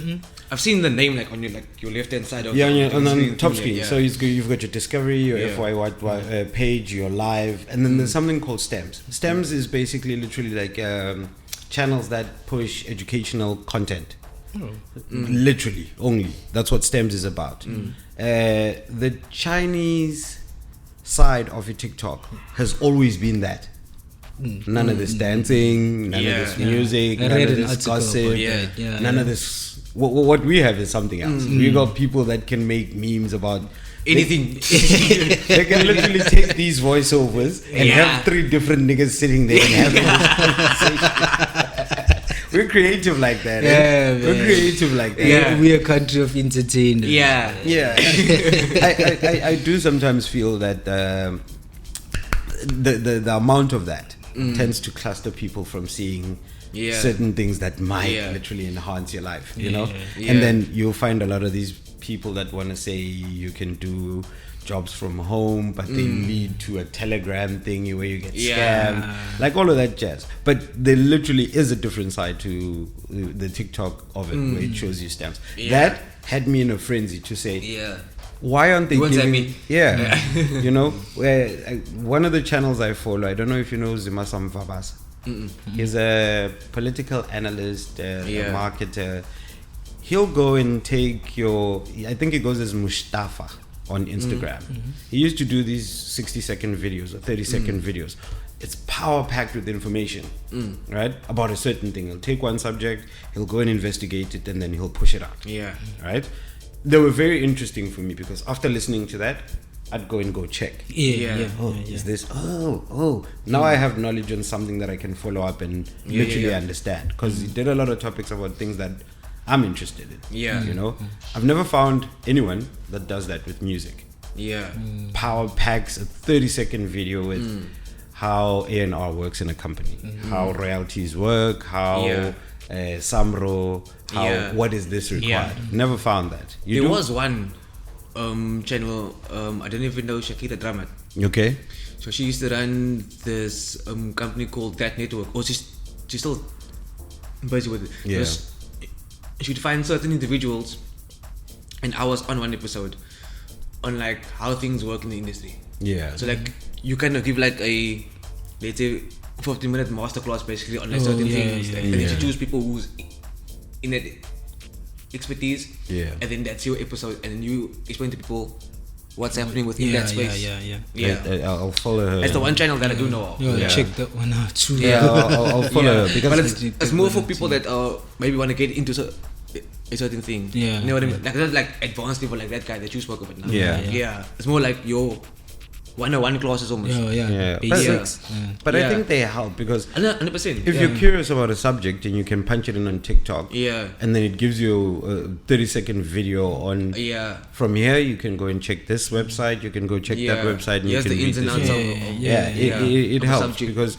I've seen the name like on your left hand side of on the top screen. So you've got your discovery, your FYY page, your live, and then there's something called stems. Stems is basically literally like channels that push educational content. Literally only. That's what stems is about. The Chinese side of your TikTok has always been that. None of this dancing, none of this music, none of this gossip, none of this. What we have is something else. We got people that can make memes about anything. They can literally take these voiceovers and have 3 different niggas sitting there and have conversations. We're creative like that. We're creative like that. We're a country of entertainers. I do sometimes feel that the amount of that tends to cluster people from seeing certain things that might literally enhance your life, you know? And then you'll find a lot of these people that want to say you can do jobs from home, but they lead to a Telegram thingy where you get scammed, like all of that jazz. But there literally is a different side to the TikTok of it where it shows you stamps. That had me in a frenzy to say, why aren't they giving? You know, one of the channels I follow, I don't know if you know Zimasam Vabas. He's a political analyst, a marketer. He'll go and take your, I think it goes as Mustafa on Instagram. He used to do these 60-second videos or 30-second videos. It's power packed with information, right? About a certain thing. He'll take one subject, he'll go and investigate it, and then he'll push it out. Right? They were very interesting for me because after listening to that, I'd go check. Is this? Now I have knowledge on something that I can follow up and literally understand. Because he did a lot of topics about things that I'm interested in. You know, I've never found anyone that does that with music. Power packs a 30-second video with how A&R works in a company, how royalties work, how Samro, what is this required. Never found that. There was one channel, I don't even know Shakira Dramat. Okay. So she used to run this company called That Network. Or she's still busy with it. She'd find certain individuals, and I was on one episode on like how things work in the industry. So like you kind of give like a, let's say, 15-minute masterclass basically on like certain things, and then you choose people who's in that expertise, and then that's your episode, and then you explain to people what's happening within that space. I'll follow her. That's the one channel that I do know of. Check that one out too. I'll follow her because but it's more for people that maybe want to get into a certain thing. You know what I mean? Like not like advanced people like that guy that you spoke about now. It's more like your 101 classes almost. Basics. But I think they help because 100%. If you're curious about a subject and you can punch it in on TikTok, and then it gives you a 30-second video on. From here, you can go and check this website. You can go check that website, and you can the ins and outs it helps because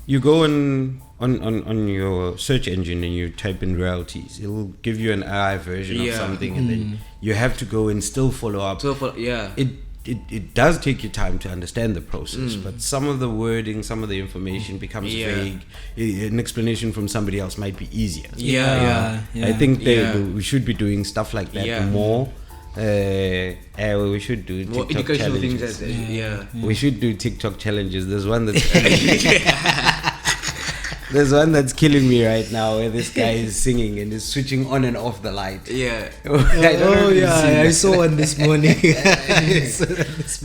you go on your search engine and you type in royalties. It will give you an AI version of something, and then you have to go and still follow up. It does take you time to understand the process, but some of the wording, some of the information becomes vague. An explanation from somebody else might be easier. I think we should be doing stuff like that more. We should do more TikTok educational challenges. things. We should do TikTok challenges. There's one There's one that's killing me right now where this guy is singing and is switching on and off the light. I saw one this morning.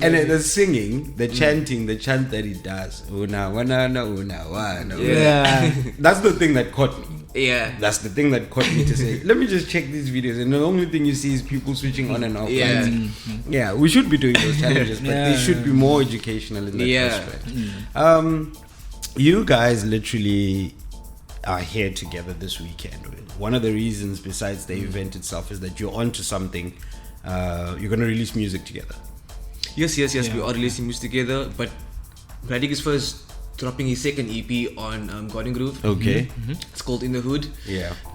And the singing, the chanting, the chant that he does. Una, wana, na, una, wana. That's the thing that caught me. That's the thing that caught me to say, let me just check these videos. And the only thing you see is people switching on and off. We should be doing those challenges, but they should be more educational in that aspect. You guys literally are here together this weekend. One of the reasons besides the event itself is that you're onto something. You're going to release music together. Yes, we are releasing music together, but Radic is first dropping his second EP on Garden Groove. Okay. It's called In the Hood.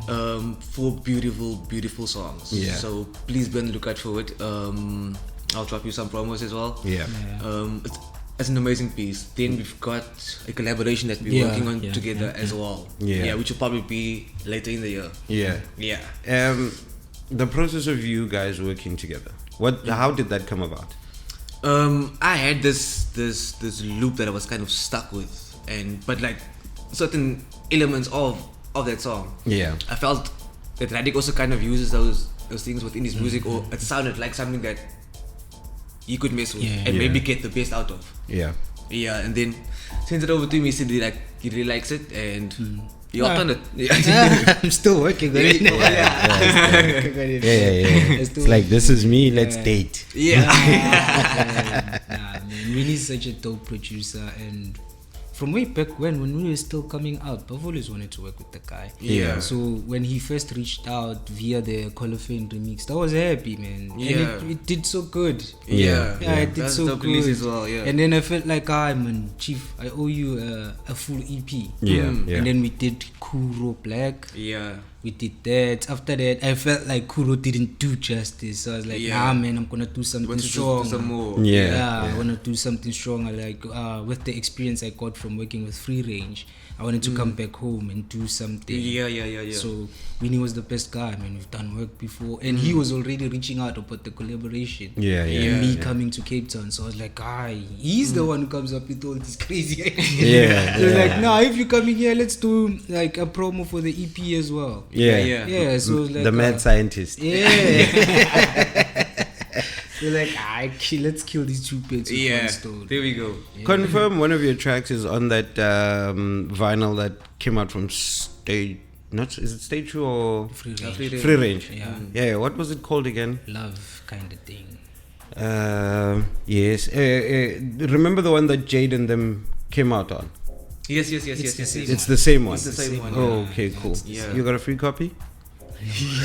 4 beautiful songs. So please be on the lookout for it. I'll drop you some promos as well. It's an amazing piece. Then we've got a collaboration that we're working on together as well. Which will probably be later in the year. The process of you guys working together. How did that come about? I had this loop that I was kind of stuck with, but like certain elements of that song. I felt that Radic also kind of uses those things within his music, or it sounded like something that he could mess with and maybe get the best out of. And then sent it over to me. He said he really likes it, and he hopped on it. I'm still working on it. It's like, this is me, let's date. Winnie's such a dope producer, and from way back when we were still coming up, I've always wanted to work with the guy. So when he first reached out via the Colophane remix, I was happy, man. And it did so good. It did so good as well. And then I felt like, man, Chief, I owe you a full EP. And then we did Kuro Black. We did that. After that, I felt like Kuro didn't do justice. So I was like, man, I'm gonna do something strong. Do some more. I wanna do something strong. Like with the experience I got from working with FreeRange, I wanted to come back home and do something. So Winnie was the best guy. I mean, we've done work before, and he was already reaching out about the collaboration. And me coming to Cape Town, so I was like, he's the one who comes up with all these crazy ideas. So like, if you're coming here, let's do like a promo for the EP as well. So like, the mad scientist. You're like, let's kill these 2 birds with one stone. There we go. Confirm one of your tracks is on that vinyl that came out from Stage. Is it Stage 2 or FreeRange? FreeRange. What was it called again? Love kind of thing. Yes. Remember the one that Jade and them came out on? Yes. It's the same one. It's the same one. Oh, okay, cool. Yeah. You got a free copy?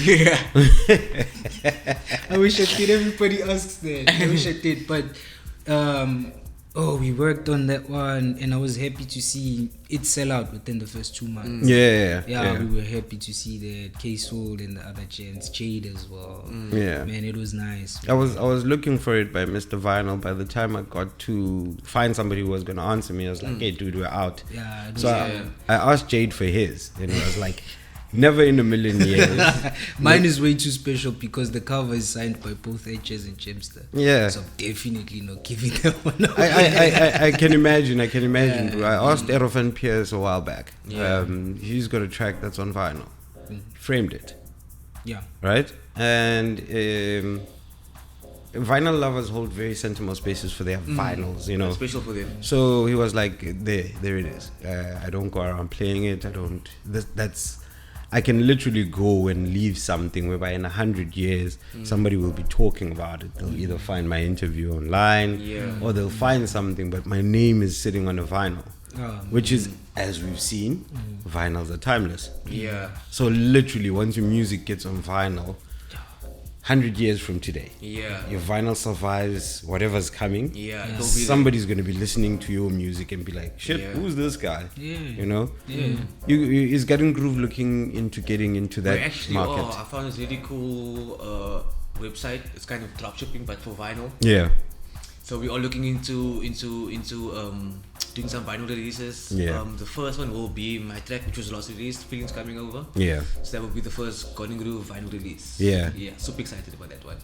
Yeah. I wish I did. Everybody asks that. I wish I did, but we worked on that one, and I was happy to see it sell out within the first 2 months. Yeah. We were happy to see that K-Soul and the other gents, Jade as well. Yeah, man, it was nice. I was looking for it by Mr. Vinyl. By the time I got to find somebody who was gonna answer me, I was like, "Hey, dude, we're out." Yeah. So I asked Jade for his, and I was like, "Never in a million years." Mine is way too special because the cover is signed by both HS and Chemster. Yeah. So I'm definitely not giving that one up. I can imagine. Bro. I asked Erofan Pierce a while back. Yeah. He's got a track that's on vinyl. Framed it. Yeah. Right? And vinyl lovers hold very sentimental spaces for their vinyls, you know. It's special for them. So he was like, there it is. I don't go around playing it. I can literally go and leave something whereby in 100 years somebody will be talking about it. They'll either find my interview online or they'll find something, but my name is sitting on a vinyl, which is, as we've seen, vinyls are timeless. Yeah. So literally, once your music gets on vinyl, 100 years from today, your vinyl survives whatever's coming. Yeah. Somebody's going to be listening to your music and be like, shit, who's this guy? You know? Is Getting Groove looking into getting into that market? I found this really cool website. It's kind of dropshipping, but for vinyl. Yeah. So we are looking into doing some vinyl releases. The first one will be my track, which was last released, Feelings Coming Over. So that will be the first Getting Groove vinyl release. Yeah, super excited about that one.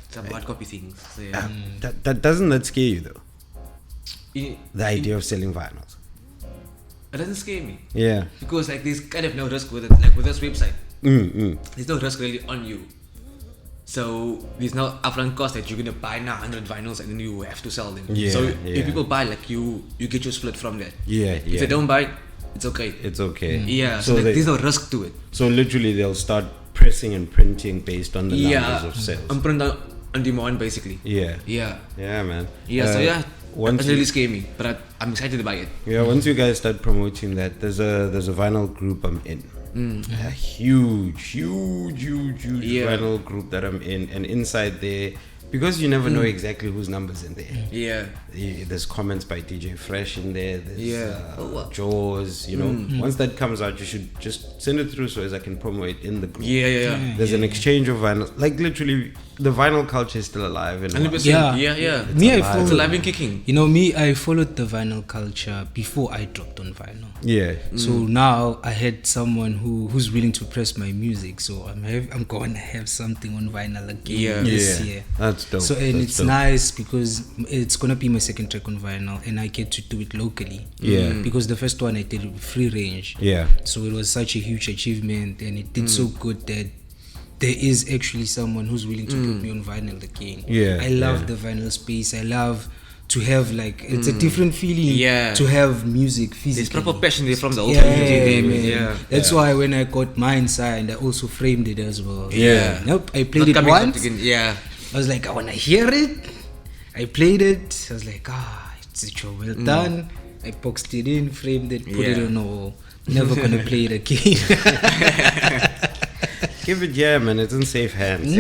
Some hard copy things. So that doesn't that scare you though? The idea of selling vinyls. It doesn't scare me. Yeah. Because like there's kind of no risk with it. Like with this website, there's no risk really on you. So there's no upfront cost that you're gonna buy now 100 vinyls and then you have to sell them. So if people buy, like you get your split from that. If they don't buy, it's okay. So there's no risk to it. So literally they'll start pressing and printing based on the numbers of sales. I'm print on demand basically. Yeah, man. It doesn't really scare me, but I'm excited to buy it. Once you guys start promoting that, there's a vinyl group I'm in. A huge vinyl group that I'm in, and inside there, because you never know exactly whose numbers in there. There's comments by DJ Fresh in there. There's Jaws. You know, once that comes out, you should just send it through so as I can promote it in the group. There's an exchange of vinyl. Like literally, the vinyl culture is still alive. 100%. It's alive and kicking. You know, I followed the vinyl culture before I dropped on vinyl. Yeah. So now I had someone who's willing to press my music. So I'm going to have something on vinyl again this year. That's dope. So it's nice because it's gonna be my second track on vinyl, and I get to do it locally. Because the first one I did with FreeRange. So it was such a huge achievement, and it did so good that there is actually someone who's willing to put me on vinyl again. I love the vinyl space. I love to have it's a different feeling to have music physically. There's proper passion there from the whole community. That's why when I got mine signed, I also framed it as well. I played it once. I was like, I want to hear it. I played it. I was like, it's a job well done. I boxed it in, framed it, put it on the wall. Never gonna play it again. Give it, man. It's in safe hands.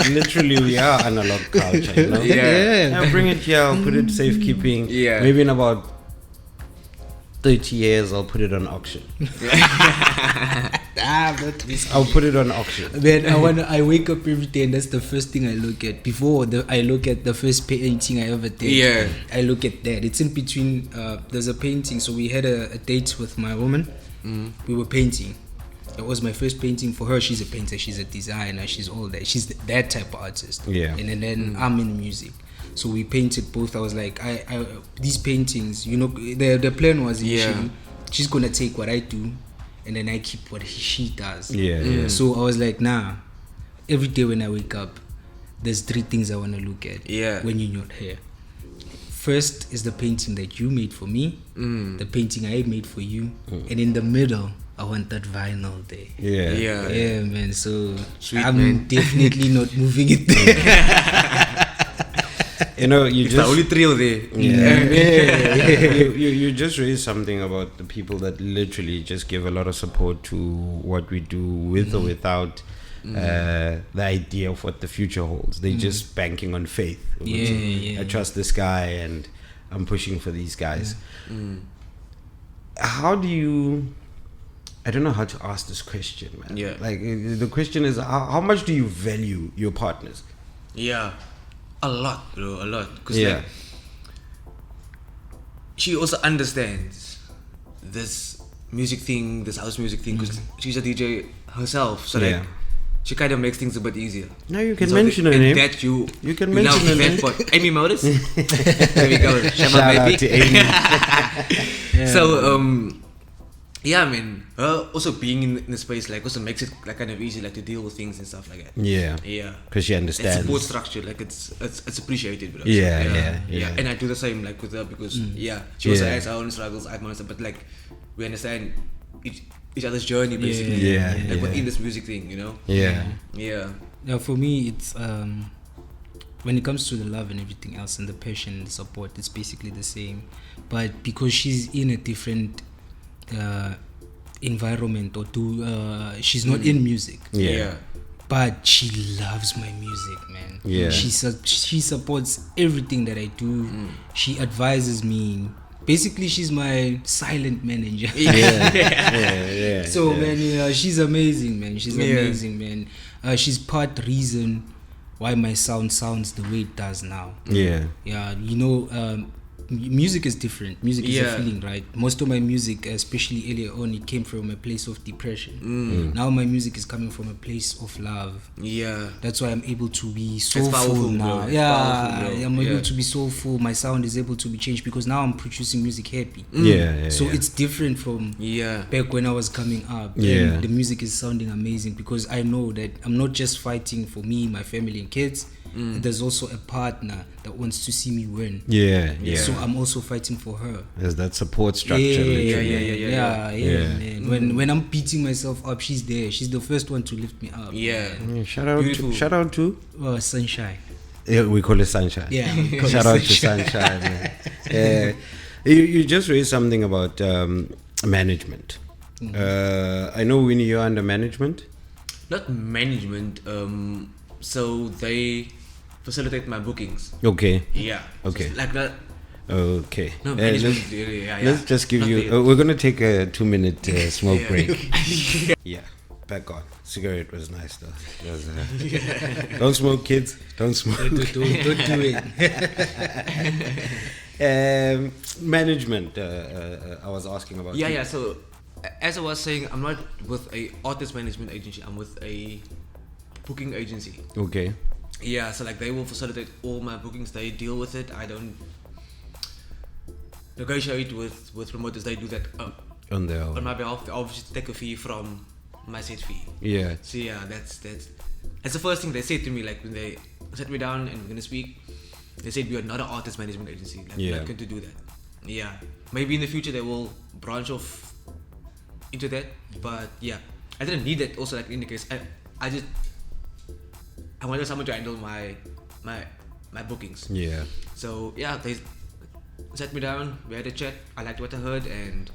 Literally, we are analog culture, you know? Bring it here. I'll put it safekeeping. Maybe in about 30 years, I'll put it on auction. I'll put it on auction. Then I wake up every day and that's the first thing I look at. Before I look at the first painting I ever did. I look at that. It's in between. There's a painting. So we had a date with my woman. We were painting. It was my first painting for her. She's a painter. She's a designer. She's all that. She's that type of artist. And then I'm in music. So we painted both. I was like, I these paintings, you know, the plan was initially she's gonna take what I do, and then I keep what she does. So I was like, nah. Every day when I wake up, there's 3 things I want to look at. When you're not here. First is the painting that you made for me, the painting I made for you, and in the middle I want that vinyl there. Yeah, man. So Sweet, I'm man. definitely not moving it there. It's the only trio there. You just raised something about the people that literally just give a lot of support to what we do with or without the idea of what the future holds. They're just banking on faith. I trust this guy and I'm pushing for these guys. How do you... I don't know how to ask this question, man. Like, the question is, how much do you value your partners? A lot, bro, a lot. Because like, she also understands this music thing, this house music thing, because she's a DJ herself. So like, she kind of makes things a bit easier. No, you can mention her name. That you can mention her name. Amy Modus. There we go. Shout out to Amy. So, yeah, I mean, her also being in the space like also makes it like kind of easy like to deal with things and stuff like that. Yeah. Because she understands. It's support structure, like it's appreciated. Bro. Yeah. And I do the same like with her because she also has her own struggles. I understand, but like we understand each other's journey basically. Like within this music thing, you know. Yeah. For me, it's when it comes to the love and everything else and the passion and the support, it's basically the same. But because she's in a different environment she's not in music, but she loves my music, man. She supports everything that I do. She advises me. Basically, she's my silent manager. So man, she's amazing, man. She's amazing, man. She's part reason why my sound sounds the way it does now. Music is different. Music is a feeling, right? Most of my music, especially earlier on, it came from a place of depression. Now my music is coming from a place of love. That's why I'm able to be soulful now. I'm able to be soulful. My sound is able to be changed because now I'm producing music happy. So it's different from back when I was coming up. And the music is sounding amazing because I know that I'm not just fighting for me, my family and kids. There's also a partner that wants to see me win. So I'm also fighting for her. There's that support structure. Man. When I'm beating myself up, she's there. She's the first one to lift me up. Shout out to Sunshine. We call it Sunshine. Shout out to Sunshine, man. You just raised something about management. I know, Winnie, you're under management. Not management. So they facilitate my bookings. Okay. So like that. Okay. No, management. Let's just give you. We're gonna take a 2-minute smoke break. Back on. Cigarette was nice though. Don't smoke, kids. Don't smoke. Don't do it. Management. I was asking about. So as I was saying, I'm not with a artist management agency. I'm with a booking agency. Okay. So like they will facilitate all my bookings. They deal with it. I don't negotiate with promoters. They do that on their own. On my behalf. They obviously take a fee from my set fee. So that's the first thing they said to me. Like when they sat me down and we're gonna speak, they said we are not an artist management agency. Like, we're not going to do that. Maybe in the future they will branch off into that. But I didn't need that. Also, like in the case, I wanted someone to handle my bookings. So they sat me down. We had a chat. I liked what I heard, and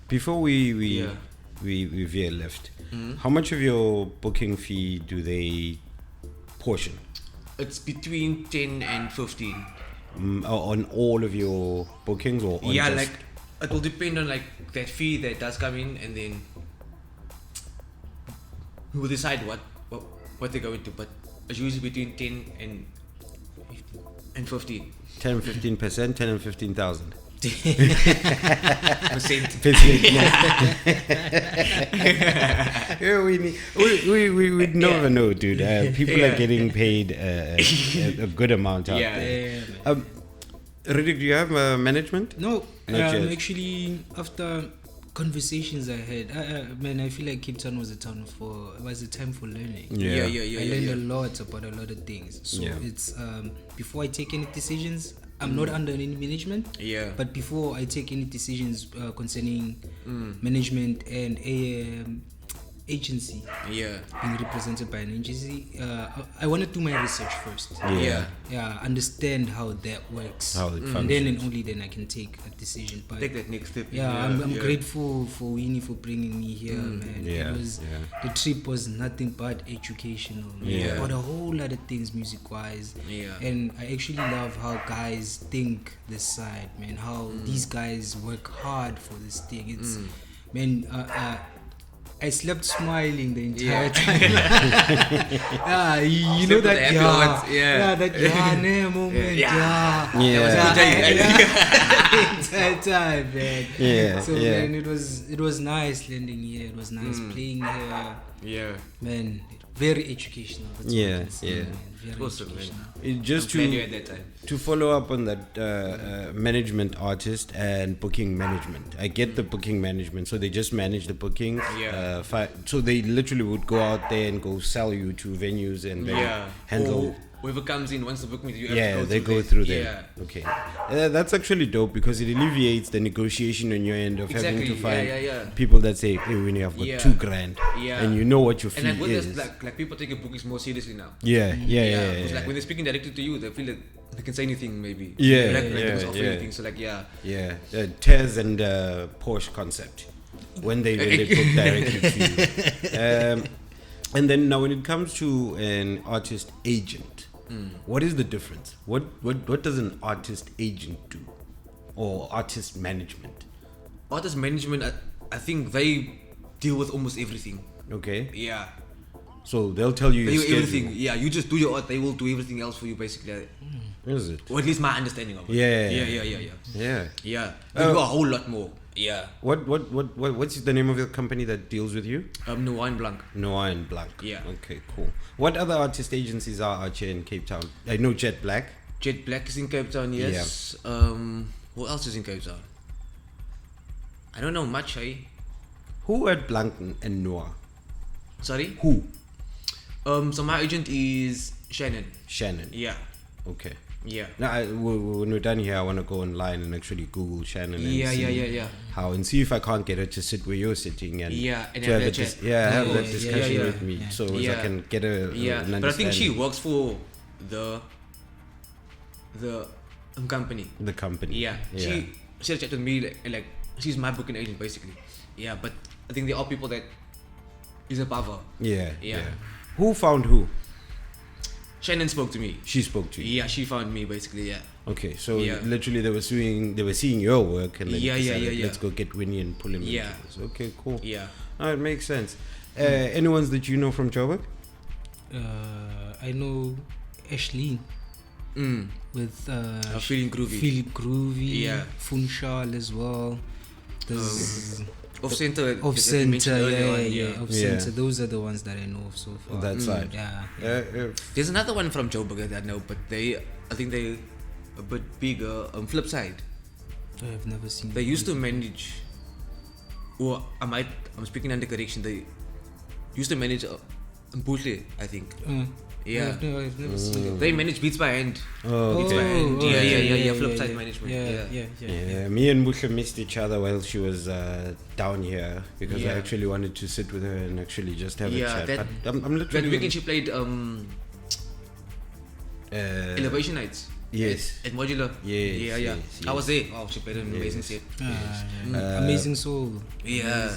before we veer left, how much of your booking fee do they portion? It's between 10 and 15. On all of your bookings, or on just... like it will depend on like that fee that does come in, and then we will decide what they're going to, but it's usually between 10 and 15. 10 and 15%, 10 and 15,000. We never know, dude. People are getting paid a good amount out there. Radic, do you have management? No, actually, after conversations I had, I feel like Cape Town was a time for learning. I learned a lot about a lot of things. So it's before I take any decisions, I'm not under any management. Yeah. But before I take any decisions concerning management and a agency, being represented by an agency, I want to do my research first. Understand how that works, how it functions, and only then I can take a decision. But take that next step. I'm grateful for Winnie for bringing me here, man. The trip was nothing but educational, about a whole lot of things music wise. And I actually love how guys think this side, man, how these guys work hard for this thing. It's I slept smiling the entire time. You know that moment. The entire time, man. So man, it was nice landing here. It was nice playing here. Man, very educational. That's very educational. Just to follow up on that management artist and booking management. I get the booking management, so they just manage the bookings. So they literally would go out there and go sell you to venues and handle. Whoever comes in wants to book me, they go through there. Okay, that's actually dope because it alleviates the negotiation on your end of having to find people that say, "Hey, Winnie, I've got $2,000,000," and you know what your fee is. Like people take your bookings more seriously now. Because like when they're speaking directly to you, they feel like they can say anything maybe. Anything. So like Tez and Porsche concept when they book directly to you. And then now when it comes to an artist agent, what is the difference? What does an artist agent do, or artist management? Artist management, I think they deal with almost everything. Okay. Yeah. So they'll tell you everything. Yeah, you just do your art. They will do everything else for you, basically. Is it? Or at least my understanding of it. Yeah. They do a whole lot more. Yeah. What's the name of your company that deals with you? Ndo-C. Yeah. Okay, cool. What other artist agencies are out here in Cape Town? I know Jet Black. Jet Black is in Cape Town, yes. Yeah. Who else is in Cape Town? I don't know much, Who at Blank and Noah? Sorry? Who? So my agent is Shannon. Yeah. Okay. Yeah. Now, when we're done here, I want to go online and actually Google Shannon and see how, and see if I can't get her to sit where you're sitting and have that discussion with me, so I can get an understanding. But I think she works for the company. The company. She chatted with me like she's my booking agent basically. Yeah, but I think there are people that is above her. Yeah. Who found who? Shannon spoke to me. She spoke to you. Yeah, she found me basically. Yeah. Okay, so literally they were seeing your work and then decided, let's go get Winnie and pull him. Yeah. Into this. Okay, cool. Yeah. It makes sense. Any ones that you know from Joburg? I know Ashley. With Feeling Groovy. Yeah. Funchal as well. There's Off center. Off center. Those are the ones that I know of so far. That side. There's another one from Joburg that I know, but I think they a bit bigger. Flip side. I have never seen. They used to manage, or I'm speaking under correction. They used to manage Mpuhle, I think. I've never seen them. They manage beats by hand. Beats by hand. Flip side management. Yeah. Me and Mpuhle missed each other while she was down here because I actually wanted to sit with her and actually just have a chat. I'm literally. That weekend she played Elevation Nights. Yes. At Modular. Yes. I was there. Oh, she played an amazing set. Amazing soul. Yeah.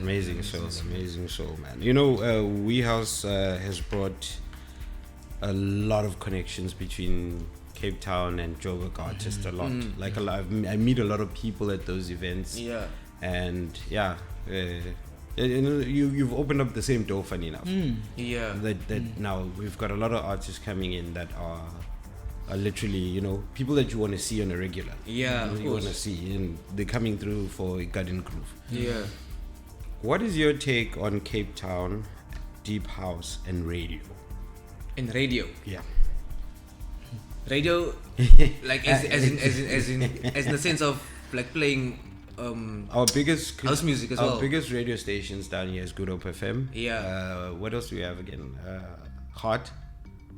Amazing soul, man. You know, We House has brought a lot of connections between Cape Town and Joburg artists. A lot. Like I meet a lot of people at those events. Yeah. And you've opened up the same door, funny enough. That now we've got a lot of artists coming in that are literally, people that you want to see on a regular. Yeah, you want to see, and they're coming through for Garden Groove. Yeah. What is your take on Cape Town, deep house, and radio? And radio. Yeah. Radio, like as in the sense of like playing our biggest house music as well. Our biggest radio stations down here is Good Hope FM. Yeah. What else do we have again? Heart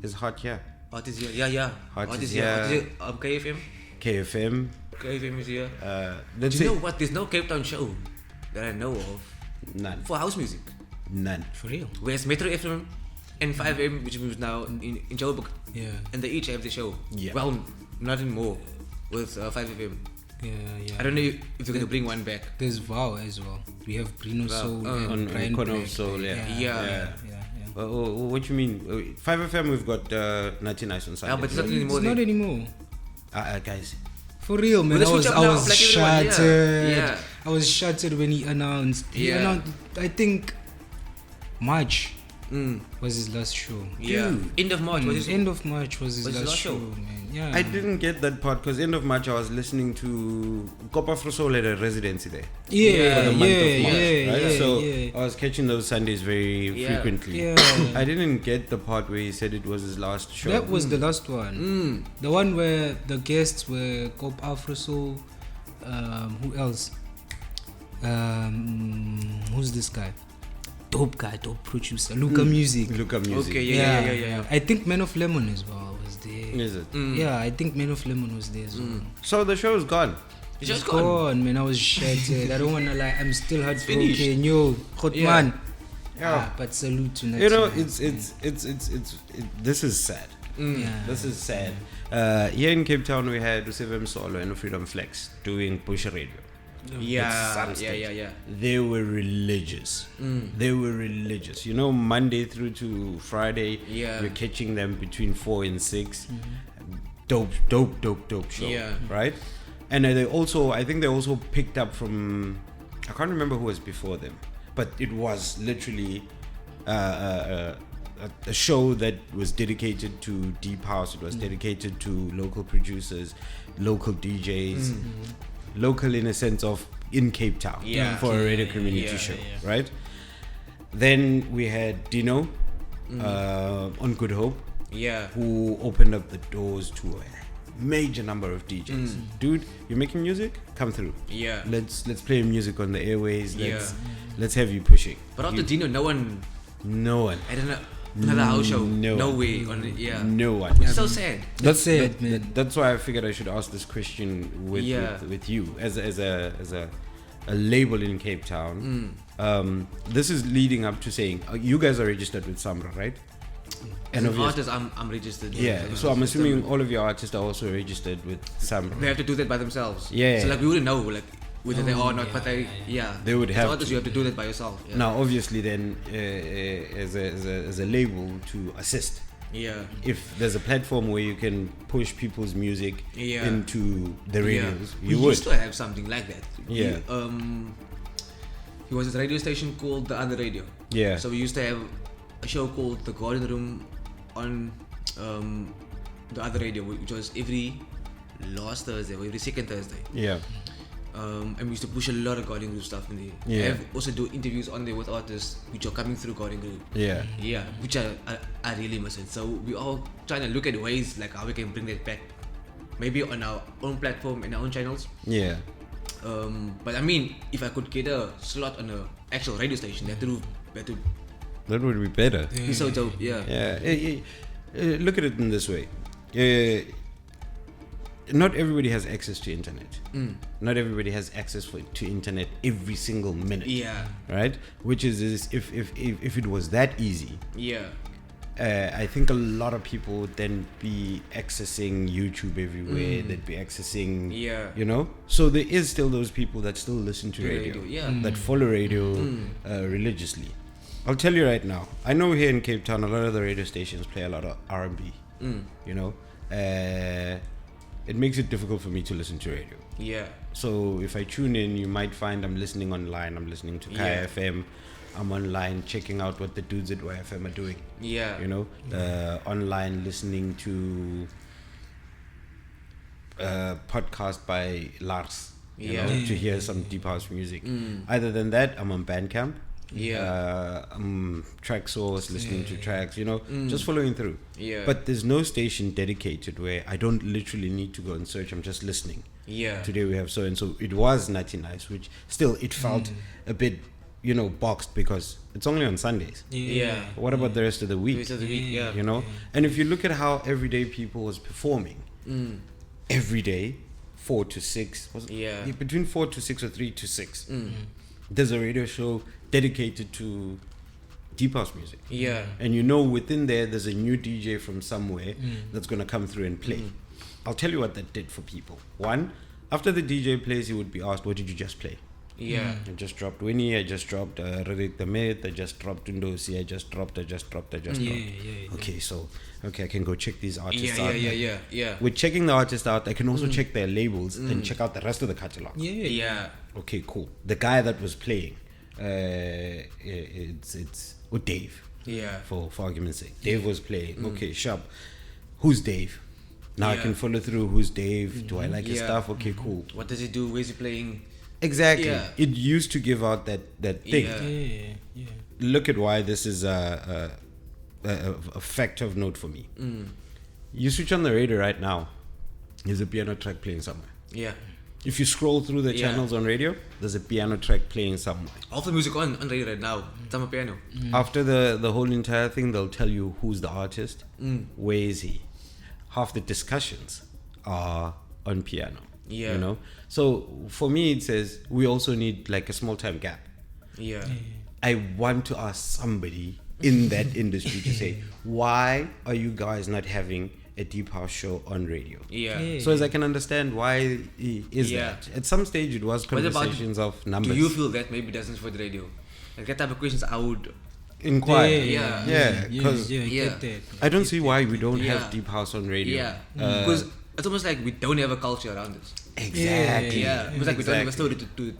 is Heart here. Heart is here. Yeah. Heart is here. KFM. KFM. KFM is here. Do That's you know it. what? There's no Cape Town show that I know of None. for house music. None. For real. Whereas Metro FM and 5M, which is now in Joburg, and they each have the show. Yeah. Well, not anymore with 5FM. Yeah. I don't know if they're gonna bring one back. There's Vow as well. We have Bruno Soul on and Brian Corner of Black. Soul, Yeah. What you mean? 5FM, we've got 99 on Sunday. Yeah, but it's not anymore. It's not anymore. Guys. For real, man. Well, I was switch up now, like everyone, shattered. yeah. I was shattered when he announced. He announced, I think, March was his last show. Yeah. Dude. End of March. End of March was his last show, man. Yeah. I didn't get that part because end of March I was listening to Copa Afro Soul at a residency there. For the month of March, right? So I was catching those Sundays very frequently. Yeah. I didn't get the part where he said it was his last show. That was the last one. The one where the guests were Cop Afro Soul. Who else? Who's this guy? Dope producer. Luca Music. Okay, yeah. I think Man of Lemon as well was there. Is it? Yeah, I think Man of Lemon was there as well. So the show's gone. It's just It's gone. gone, man. I was shattered. I don't wanna lie. I'm still heartbroken. Yo, hot man. But salute to You know, National. this is sad. This is sad. Here in Cape Town, we had Usevem Solo and Freedom Flex doing Push Radio. Yeah. They were religious. They were religious. You know, Monday through to Friday, you're catching them between 4 and 6. Dope show. Yeah. Right? And I think they also picked up from, I can't remember who was before them, but it was literally a show that was dedicated to deep house. It was dedicated to local producers, local DJs, local in a sense of in Cape Town for a radio community show, right? Then we had Dino on Good Hope, who opened up the doors to a major number of DJs. Dude, you're making music? Come through. Yeah. Let's play music on the airways. Let's have you pushing. But after Dino, no one. I don't know. Another house show. No way. No one. Which is so sad. That's sad, man. That's why I figured I should ask this question with you as a label in Cape Town. This is leading up to saying you guys are registered with Samra, right? As an artist, I'm registered. So I'm assuming all of your artists are also registered with Samra. They have to do that by themselves. So we wouldn't know whether they are or not, but they would have artists, to. you have to do that by yourself. Now, obviously, then as a label to assist. If there's a platform where you can push people's music into the radios, you would. We used to have something like that. It was a radio station called The Other Radio. So we used to have a show called The Garden Room on The Other Radio, which was every last Thursday or every second Thursday. And we used to push a lot of Garden Group stuff in there. We have also do interviews on there with artists which are coming through Garden Group. Which I really miss it. So we all trying to look at ways like how we can bring that back, maybe on our own platform and our own channels. But I mean, if I could get a slot on an actual radio station, that would be better. Be so dope. Look at it in this way. Not everybody has access to internet. Not everybody has access to internet every single minute. Right? Which is if it was that easy. I think a lot of people would then be accessing YouTube everywhere. They'd be accessing, you know. So there is still those people that still listen to radio, that follow radio religiously. I'll tell you right now. I know here in Cape Town, a lot of the radio stations play a lot of R&B. You know, it makes it difficult for me to listen to radio. So if I tune in, you might find I'm listening online. I'm listening to Kaya FM. I'm online checking out what the dudes at YFM are doing. You know, online listening to podcast by Lars. You know, to hear some deep house music. Other than that, I'm on Bandcamp. Track source, listening to tracks, you know, just following through. But there's no station dedicated where I don't literally need to go and search. I'm just listening. Today we have so and so. It was Natty Nice, which still it felt a bit, you know, boxed because it's only on Sundays. What about the rest of the week? You know, and if you look at how everyday people was performing every day, 4 to 6. Between 4 to 6 or 3 to 6. There's a radio show dedicated to deep house music. Yeah. And you know within there's a new DJ from somewhere that's going to come through and play. I'll tell you what that did for people. One, after the DJ plays, he would be asked, what did you just play? Yeah. I just dropped Winnie, I just dropped Radic The Myth, I just dropped Ndo-C, I just dropped. Okay, so, I can go check these artists out. Yeah. With checking the artist out, I can also check their labels and check out the rest of the catalog. Yeah. Okay, cool. The guy that was playing, it's Dave. Yeah. For argument's sake. Dave was playing. Okay, sharp. Who's Dave? Now I can follow through. Who's Dave? Do I like his stuff? Okay, cool. What does he do? Where's he playing? Exactly. It used to give out that thing. Yeah. Look at why this is a fact of note for me. You switch on the radio right now, there's a piano track playing somewhere. Yeah. If you scroll through the channels on radio, there's a piano track playing somewhere. All the music on radio right now, it's on a piano. After the whole entire thing, they'll tell you who's the artist, where is he. Half the discussions are on piano. Yeah. You know? So for me, it says we also need like a small time gap. Yeah. I want to ask somebody in that industry to say, why are you guys not having a deep house show on radio? Yeah. So as I can understand why is that. At some stage it was conversations of numbers. Do you feel that maybe doesn't for the radio? Like that type of questions I would inquire. Because I don't see why we don't have deep house on radio. Yeah. Because it's almost like we don't have a culture around this. Exactly. It's like we don't have a story to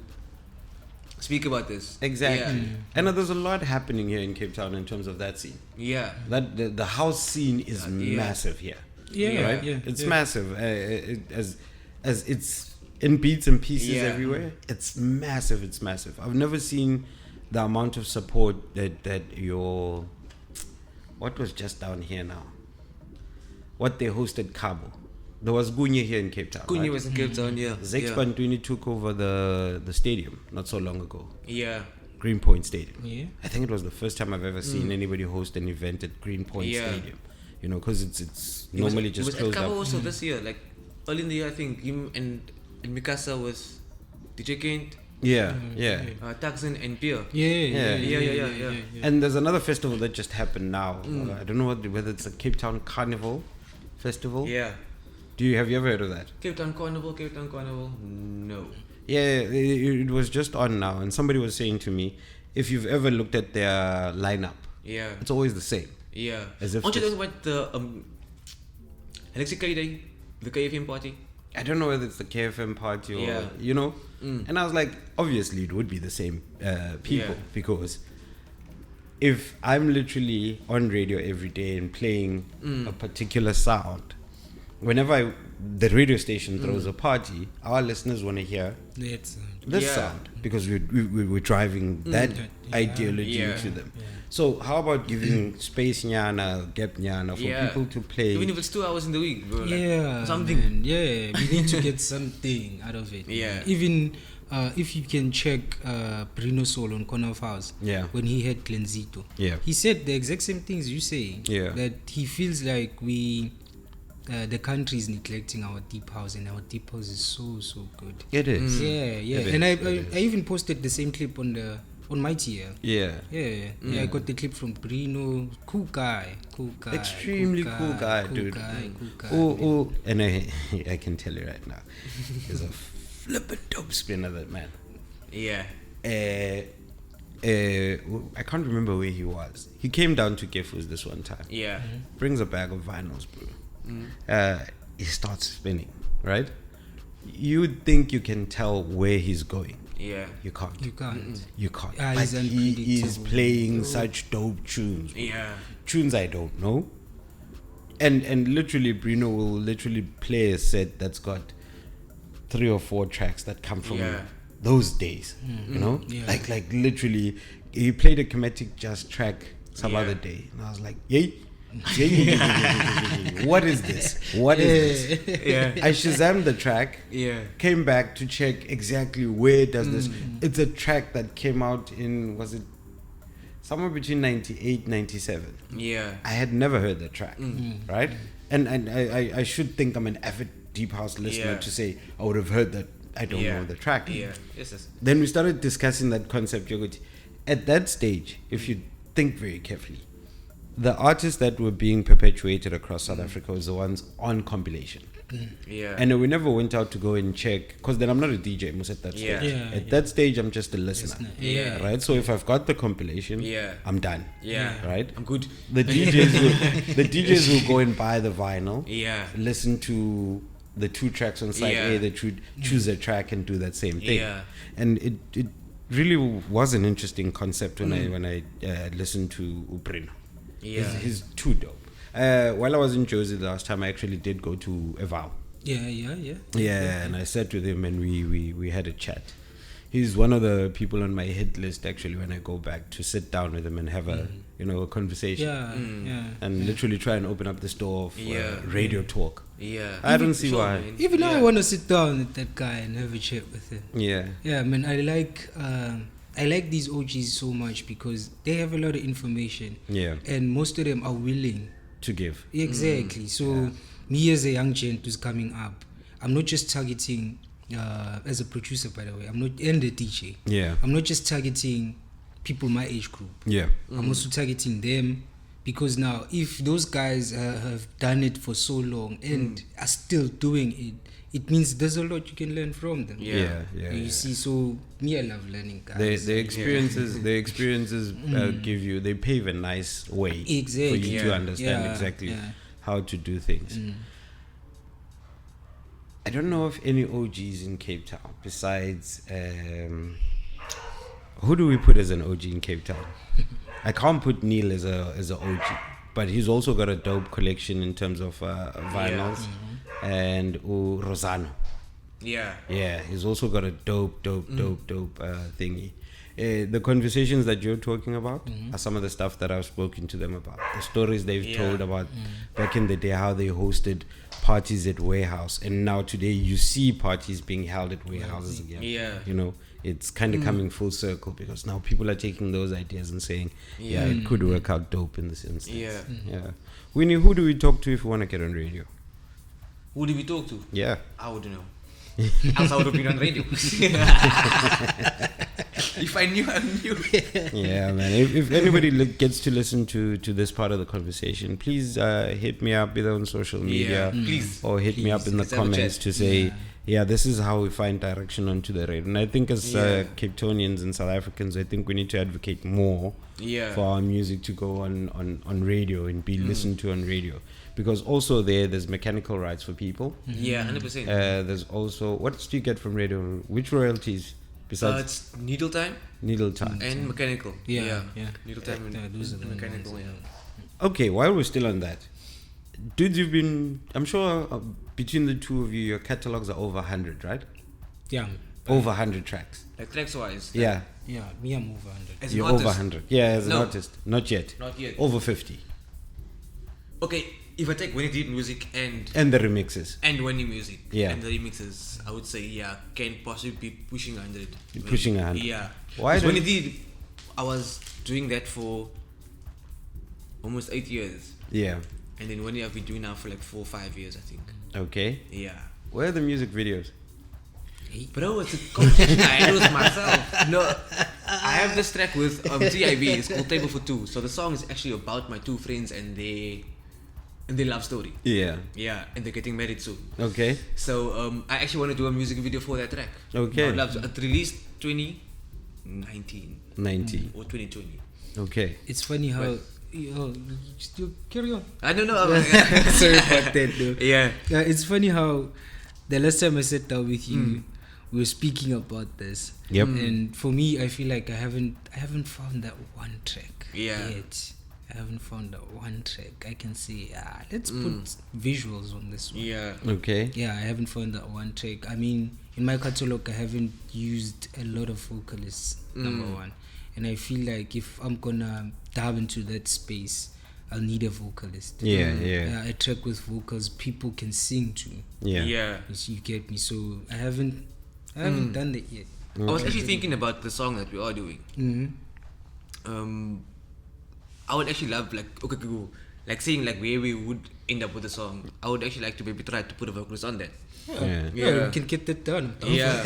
speak about this. Exactly. And there's a lot happening here in Cape Town in terms of that scene. Yeah. That the house scene is massive here. Right? It's massive. As it's in bits and pieces everywhere. It's massive. I've never seen the amount of support that your what was just down here now. What they hosted Cabo. There was Gunye here in Cape Town. Gunye was in Cape Town, Zexpan 20 took over the stadium not so long ago. Yeah. Greenpoint Stadium. Yeah. I think it was the first time I've ever seen anybody host an event at Greenpoint Stadium. You know, because it's normally just closed up. It was also this year, like early in the year, I think him and Mikasa was DJ Kent. Taxon and Pierre. Yeah. And there's another festival that just happened now. I don't know whether it's a Cape Town Carnival Festival. Yeah. Have you ever heard of that? Cape Town Carnival? No. Yeah, it was just on now, and somebody was saying to me, if you've ever looked at their lineup, it's always the same. Yeah. As if aren't you talking about the Alexi Day, the KFM party? I don't know whether it's the KFM party or you know. And I was like, obviously it would be the same people because if I'm literally on radio every day and playing a particular sound, whenever the radio station throws a party, our listeners want to hear this sound because we're driving that ideology to them. So how about giving space nyana, gap nyana for people to play? Even if it's 2 hours in the week, bro. Like something. Man, we need to get something out of it. Yeah. Even if you can check Bruno Sol on Corner of House, when he had Glenzito, he said the exact same things you say. That he feels like the country is neglecting our deep house, and our deep house is so good. It is. And I even posted the same clip on my TL. I got the clip from Bruno. Cool guy. Extremely cool guy, dude. Oh, and I can tell you right now, he's a flippin' dope spinner, that man. I can't remember where he was. He came down to Gefu's this one time. Brings a bag of vinyls, bro. He starts spinning, right? You think you can tell where he's going. You can't. But he is playing such dope tunes. Tunes I don't know. And literally Bruno will literally play a set that's got 3 or 4 tracks that come from those days. You know? Like literally he played a Kemetic Jazz track some other day, and I was like, what is this? I Shazammed the track, came back to check exactly where does this. It's a track that came out in, was it somewhere between 98, 97. Yeah. I had never heard that track, right? And I should think I'm an avid deep house listener to say I would have heard that. I don't know the track. Yeah. Yes. Then we started discussing that concept. At that stage, if you think very carefully, the artists that were being perpetuated across South Africa was the ones on compilation. Yeah. And we never went out to go and check, because then I'm not a DJ most at that stage. At that stage, I'm just a listener. Right? So if I've got the compilation, I'm done. Right? I'm good. The DJs will go and buy the vinyl. Listen to the 2 tracks on side A, they choose a track and do that same thing. And it really was an interesting concept when I listened to Uprino. He's too dope. While I was in Jozi the last time, I actually did go to Eval. And I sat with him and we had a chat. He's one of the people on my hit list actually when I go back to sit down with him and have a a conversation. And literally try and open up this door of radio talk. I don't see why. Man. Even now I want to sit down with that guy and have a chat with him. Man, I like these OGs so much because they have a lot of information. And most of them are willing to give. Exactly. So me as a young gent who's coming up, I'm not just targeting as a producer, by the way, and the DJ. I'm not just targeting people my age group. I'm also targeting them, because now if those guys have done it for so long and are still doing it, it means there's a lot you can learn from them. You see, so me, I love learning, guys. The experiences give you, they pave a nice way for you to understand exactly how to do things. I don't know of any OGs in Cape Town besides who do we put as an OG in Cape Town? I can't put Neil as a OG, but he's also got a dope collection in terms of vinyls. And Rosano. He's also got a dope thingy. The conversations that you're talking about are some of the stuff that I've spoken to them about. The stories they've told about back in the day, how they hosted parties at warehouse, and now today you see parties being held at warehouses again. You know, it's kind of coming full circle, because now people are taking those ideas and saying, it could work out dope in this instance. Winnie, who do we talk to if we want to get on radio? Who did we talk to? I wouldn't know. Else I would have been on radio. If I knew, I knew. Man. If anybody gets to listen to this part of the conversation, please hit me up either on social media, or hit me up in the comments to say, this is how we find direction onto the radio. And I think as Cape Townians and South Africans, I think we need to advocate more for our music to go on radio and be listened to on radio. Because also there's mechanical rights for people. 100%. There's also, what do you get from radio? Which royalties besides? It's needle time. And mechanical. Needle time and mechanical. Okay, while we're still on that, dudes, you've been, I'm sure between the two of you, your catalogs are over 100, right? Over 100 tracks. Like tracks wise? Me, I'm over 100. You're over 100. As an artist. Not yet. Over 50. Okay, if I take Winnie Deep music and the remixes. And Winnie music. And the remixes, I would say, can possibly be pushing 100. Pushing 100. Why? Winnie Deep, I was doing that for almost 8 years. And then Winnie I've been doing now for like 4 or 5 years, I think. Okay. Where are the music videos? Bro, it's a competition I handle with myself. No, I have this track with TIB. It's called Table for Two. So the song is actually about my two friends and their love story. And they're getting married soon. Okay. So I actually want to do a music video for that track. Okay. It released 2019. Or 2020. Okay. It's funny how. Still carry on. I don't know. Sorry about that, though. It's funny how the last time I sat down with you, we were speaking about this. And for me, I feel like I haven't found that one track yet. I haven't found that one track. I can say, let's put visuals on this one. Okay. I haven't found that one track. I mean, in my catalog, I haven't used a lot of vocalists, number one. And I feel like if I'm gonna dive into that space, I'll need a vocalist. A track with vocals people can sing to. You get me? So I haven't done that yet. I was actually thinking about the song that we are doing. I would actually love like okay, cool. Like seeing like where we would end up with the song. I would actually like to maybe try to put a vocalist on that. Yeah, we can get that done. Yeah.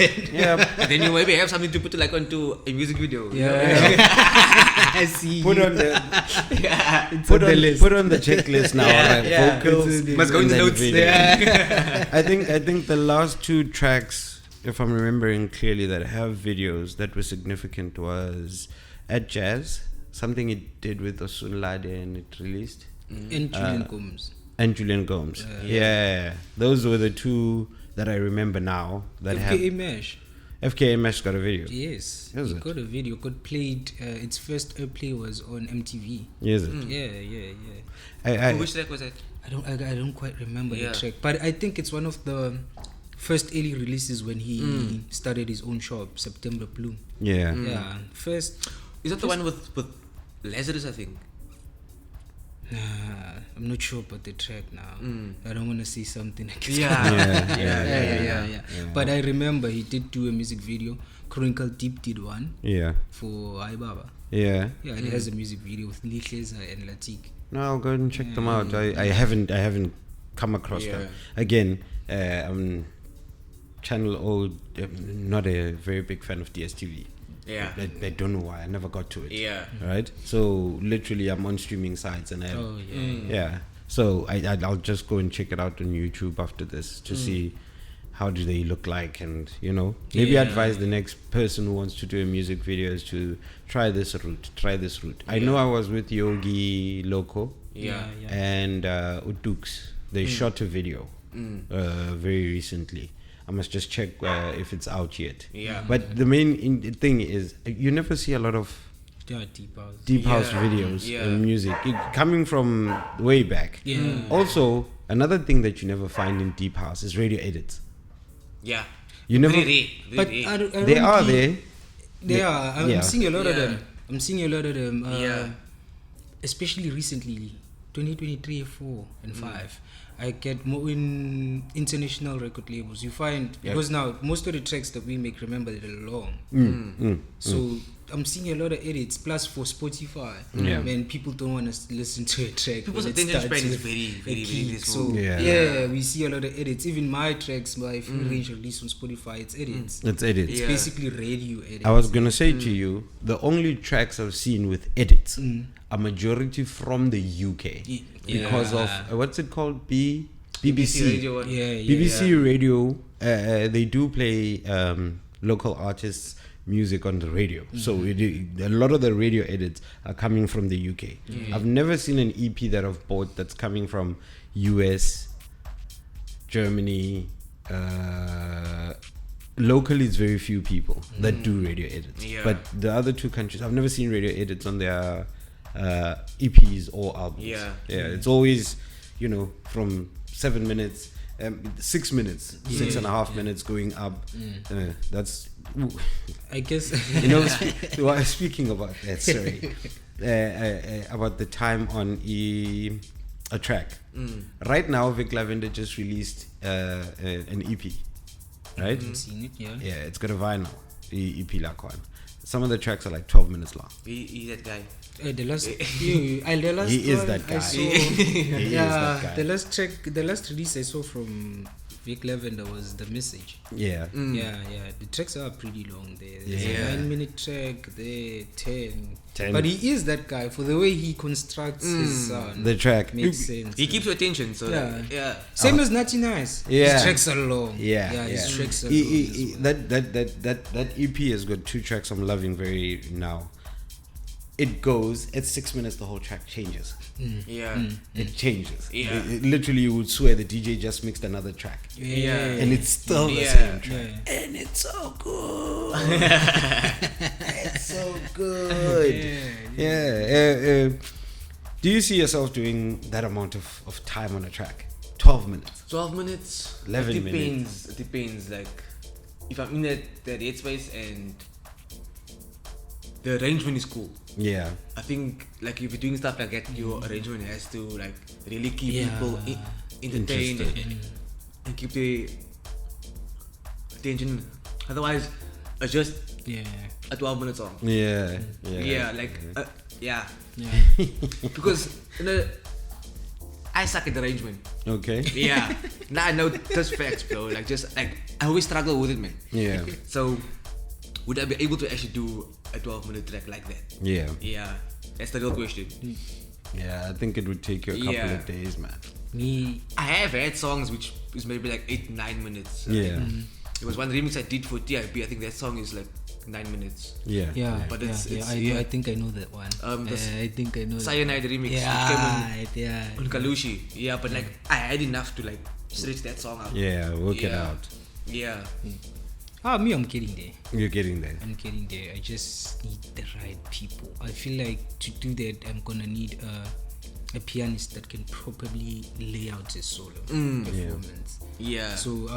And then you maybe have something to put like onto a music video. I see. Put on the put on the checklist now. Vocals must go in the notes. I think the last 2 tracks, if I'm remembering clearly, that have videos that were significant was At Jazz, something it did with Osunlade and it released. And Julian Gomes. And Julian Gomes. Those were the 2 that I remember now that FKA Mesh. FKA Mesh got a video. Yes, it got a video. Got played. Its first airplay was on MTV. Is it? Yeah. Which track was that? I don't quite remember the track, but I think it's one of the first early releases when he started his own shop, September Blue. Yeah. First. Is that the one with Lazarus? I think. I'm not sure about the track now. I don't want to say something like Yeah. But I remember he did do a music video. Chronicle Deep did one. For Ai Baba. Yeah, it has a music video with Lihleza and Latik. No, I'll go and check them out. I haven't come across them. Again, I'm channel old, not a very big fan of DSTV. I don't know why. I never got to it. Right? So literally I'm on streaming sites and so I'll just go and check it out on YouTube after this to see how do they look like, and maybe advise the next person who wants to do a music video is to try this route. I know I was with Yogi Loco and Udux. They shot a video very recently. I must just check if it's out yet. But the main thing is you never see a lot of deep house videos and music coming from way back. Also, another thing that you never find in deep house is radio edits. You never. But they are there. They are. I'm seeing a lot of them. Especially recently, 2023, 4 and 5. I get more in international record labels. You find because now most of the tracks that we make, remember, they're long. So I'm seeing a lot of edits. Plus for Spotify, man, people don't want to listen to a track. People's attention span is very small. So we see a lot of edits. Even my tracks, my FreeRange release on Spotify, it's edits. It's basically radio edits. I was gonna say to you, the only tracks I've seen with edits are majority from the UK because of what's it called? BBC Radio. BBC Radio. They do play local artists' music on the radio, so a lot of the radio edits are coming from the UK. I've never seen an EP that I've bought that's coming from US, Germany. Locally, it's very few people that do radio edits, but the other 2 countries, I've never seen radio edits on their EPs or albums. It's always from 7 minutes, 6 minutes, 6.5 minutes going up. That's I guess speaking about that, sorry, about the time on a track. Right now, Vic Lavender just released an EP, right? I've seen it, it's got a vinyl EP like one. Some of the tracks are like 12 minutes long. He that guy. The last he is that guy. He is that guy. The last release I saw from Vic Lavender was The Message. Yeah. The tracks are pretty long there. There's a 9-minute track there, 10. But he is that guy for the way he constructs his sound. The track makes sense. He keeps your attention. So same as Natty Nice. His tracks are long. His tracks are long. That EP has got 2 tracks I'm loving very now. It goes at 6 minutes, the whole track changes. It changes. It literally, you would swear the DJ just mixed another track. And it's still the same track. And it's so good. It's so good. Do you see yourself doing that amount of time on a track? 12 minutes. 12 minutes. 11 minutes. It depends. Like, if I'm in that headspace and the arrangement is cool. I think like if you're doing stuff like that, your arrangement has to like really keep people entertained and keep the attention. Otherwise, just a 12-minute song. Because I suck at arrangement. Okay. Yeah. Now I know this facts, bro. Like I always struggle with it, man. Yeah. So would I be able to actually do a 12-minute track like that? Yeah. Yeah. That's the real question. Yeah, I think it would take you a couple of days, man. I have had songs which is maybe like 8-9 minutes. Yeah. There was one remix I did for TIP. I think that song is like 9 minutes. Yeah. But I think I know that one. I think I know Cyanide that remix. Yeah. On Kalushi. Yeah, but like I had enough to like stretch that song out. Yeah, work it out. Yeah. Me, I'm getting there. You're getting there. I'm getting there. I just need the right people. I feel like to do that, I'm gonna need a pianist that can properly lay out a solo performance. Yeah. So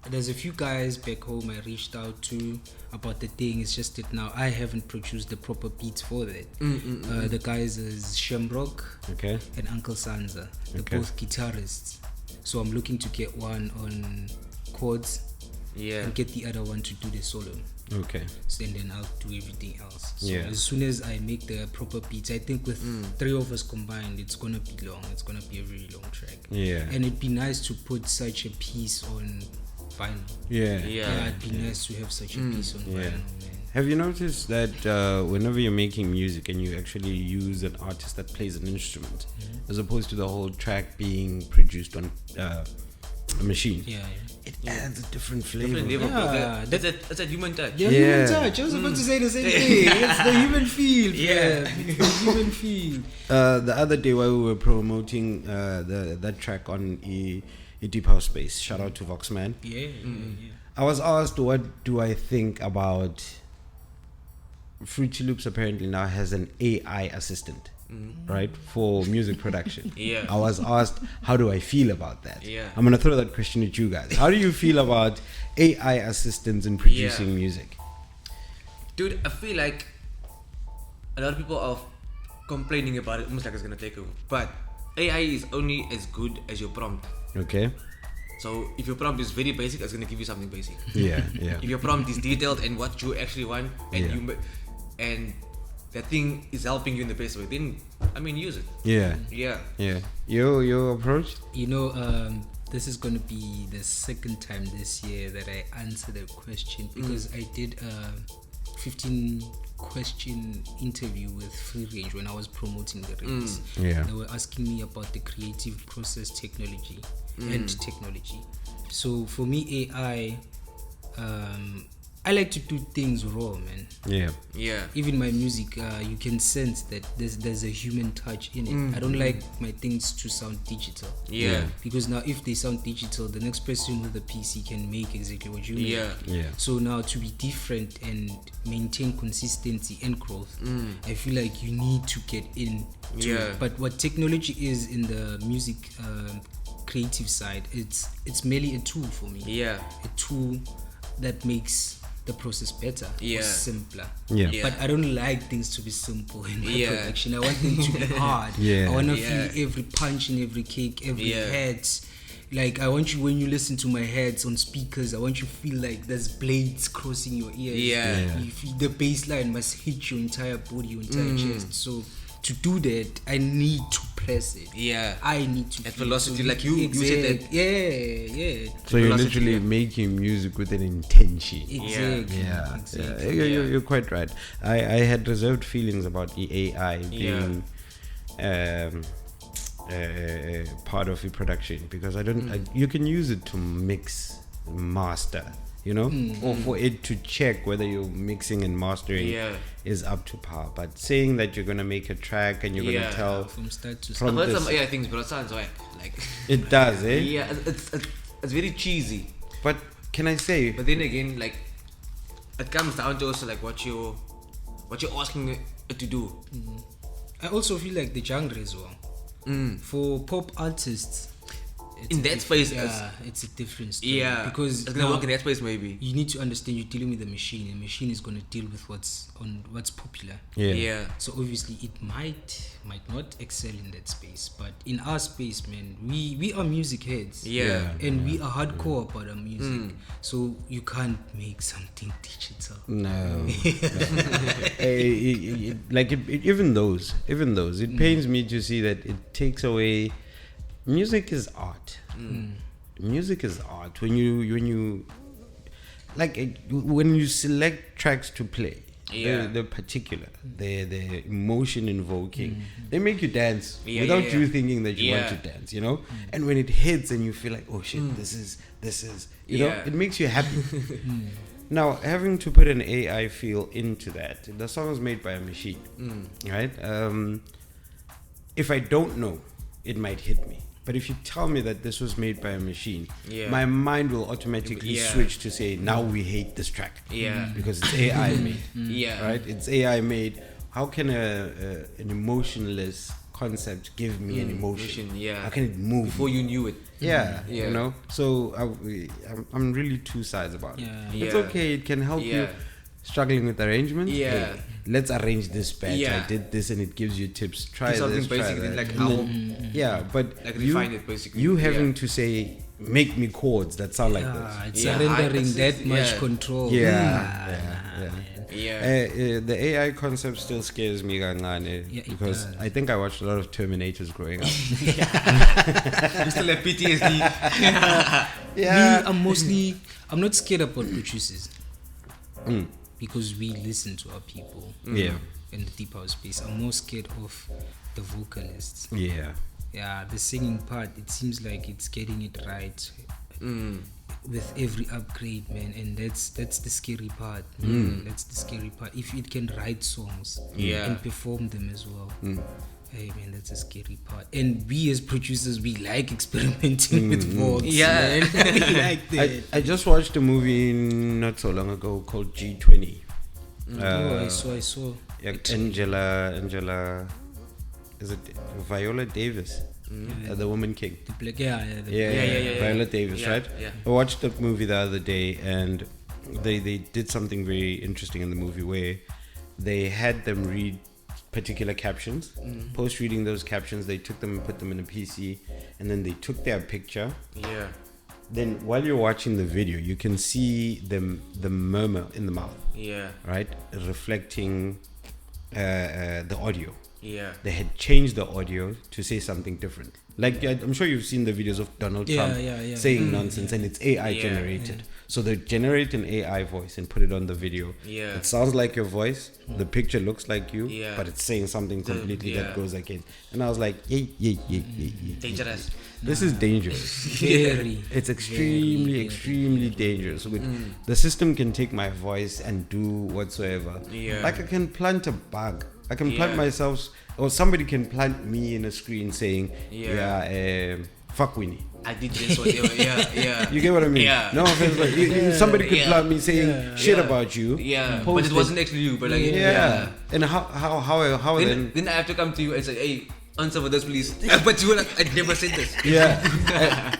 there's a few guys back home I reached out to about the thing. It's just that now I haven't produced the proper beats for that. The guys is Shamrock and Uncle Sansa. They're both guitarists. So I'm looking to get one on chords. And get the other one to do the solo. Okay. So then I'll do everything else. So as soon as I make the proper beats, I think with 3 of us combined, it's gonna be long. It's gonna be a very long track. Yeah. And it'd be nice to put such a piece on vinyl. Yeah. It'd be nice to have such a piece on vinyl, man. Have you noticed that whenever you're making music and you actually use an artist that plays an instrument, as opposed to the whole track being produced on a machine? It adds a different flavor. That's a human touch. Human touch. I was about to say the same thing. It's the human feel. It's the human feel. The other day while we were promoting that track on Deep House Space, shout out to Voxman. I was asked, what do I think about Fruity Loops apparently now has an AI assistant. Right, for music production. I was asked, how do I feel about that? I'm gonna throw that question at you guys. How do you feel about AI assistants in producing music? Dude, I feel like a lot of people are complaining about it, almost like it's gonna take over. But AI is only as good as your prompt. Okay. So if your prompt is very basic, it's gonna give you something basic. If your prompt is detailed and what you actually want, and that thing is helping you in the best way, then use it. Your approach? This is going to be the second time this year that I answered a question, because I did a 15-question interview with FreeRange when I was promoting the release. They were asking me about the creative process technology and technology. So for me, AI, I like to do things raw, man. Even my music, you can sense that there's a human touch in it. I don't like my things to sound digital. Because now if they sound digital, the next person with a PC can make exactly what you make. So now to be different and maintain consistency and growth, I feel like you need to get in. But what technology is in the music creative side, it's merely a tool for me. A tool that makes the process better or simpler. But I don't like things to be simple in my production. I want them to be hard. I want to feel every punch in every kick, every head. Like I want you, when you listen to my heads on speakers, I want you to feel like there's blades crossing your ears. You feel the bass line must hit your entire body, your entire chest. So to do that, I need to press it. I need to at velocity, like you said that. So you're literally making music with an intention. Exactly. You're quite right. I had reserved feelings about the AI being part of the production, because I don't. You can use it to mix, master. Or for it to check whether your mixing and mastering is up to par. But saying that you're gonna make a track and you're gonna tell from start to start. I've heard some AI things, but it sounds whack. Like it does, eh? Yeah, it's very cheesy. But can I say? But then again, like it comes down to also like what you're asking it to do. I also feel like the genre as well. For pop artists, in that space, it's a different story. Yeah, because it's gonna work in that space. Maybe you need to understand you're dealing with a machine. A machine is gonna deal with what's popular. Yeah. So obviously it might not excel in that space, but in our space, man, we are music heads. And we are hardcore about our music. So you can't make something digital. No. Even those, it pains me to see that it takes away. Music is art. Music is art. When you when you select tracks to play, they're particular. They're emotion invoking. They make you dance without you thinking that you want to dance. You know. And when it hits and you feel like, oh shit, this is. You know, it makes you happy. Now, having to put an AI feel into that, the song is made by a machine, right? If I don't know, it might hit me. But if you tell me that this was made by a machine, my mind will automatically switch to say, now we hate this track. Because it's AI made. Right? It's AI made. How can an emotionless concept give me an emotion? How can it move before you knew it? You know. So I'm really two sides about it. It's okay. It can help you struggling with arrangement. Hey, let's arrange this patch. I did this, and it gives you tips. Try this. Try that. Like how. But like refine it basically. You having to say, make me chords that sound like this. It's surrendering that much control. The AI concept still scares me, because I think I watched a lot of Terminators growing up. You still have PTSD. I'm not scared about producers. Because we listen to our people. In the deep house space. I'm more scared of the vocalists. The singing part, it seems like it's getting it right with every upgrade, man, and that's the scary part. That's the scary part. If it can write songs and perform them as well. Hey man, that's a scary part. And we as producers, we like experimenting with voice. Man. We like that. I just watched a movie not so long ago called G20. I saw. Angela, is it Viola Davis? The Woman King. Viola Davis, right? I watched that movie the other day, and they did something very interesting in the movie where they had them read particular captions. Post reading those captions, they took them and put them in a PC, and then they took their picture. Then while you're watching the video, you can see the murmur in the mouth. Right, reflecting the audio. They had changed the audio to say something different. Like I'm sure you've seen the videos of Donald Trump saying nonsense, and it's AI generated. So they generate an AI voice and put it on the video. It sounds like your voice. The picture looks like you, but it's saying something completely that goes against. And I was like, dangerous. This is dangerous. It's extremely dangerous. The system can take my voice and do whatsoever. Like I can plant a bug. I can plant myself, or somebody can plant me in a screen saying, fuck Winnie. I did this, whatever. You get what I mean? No offense, but somebody could plant me saying shit about you. But it wasn't actually you. But like, And how then I have to come to you and say, hey, answer for this, please. But you were like, I never said this.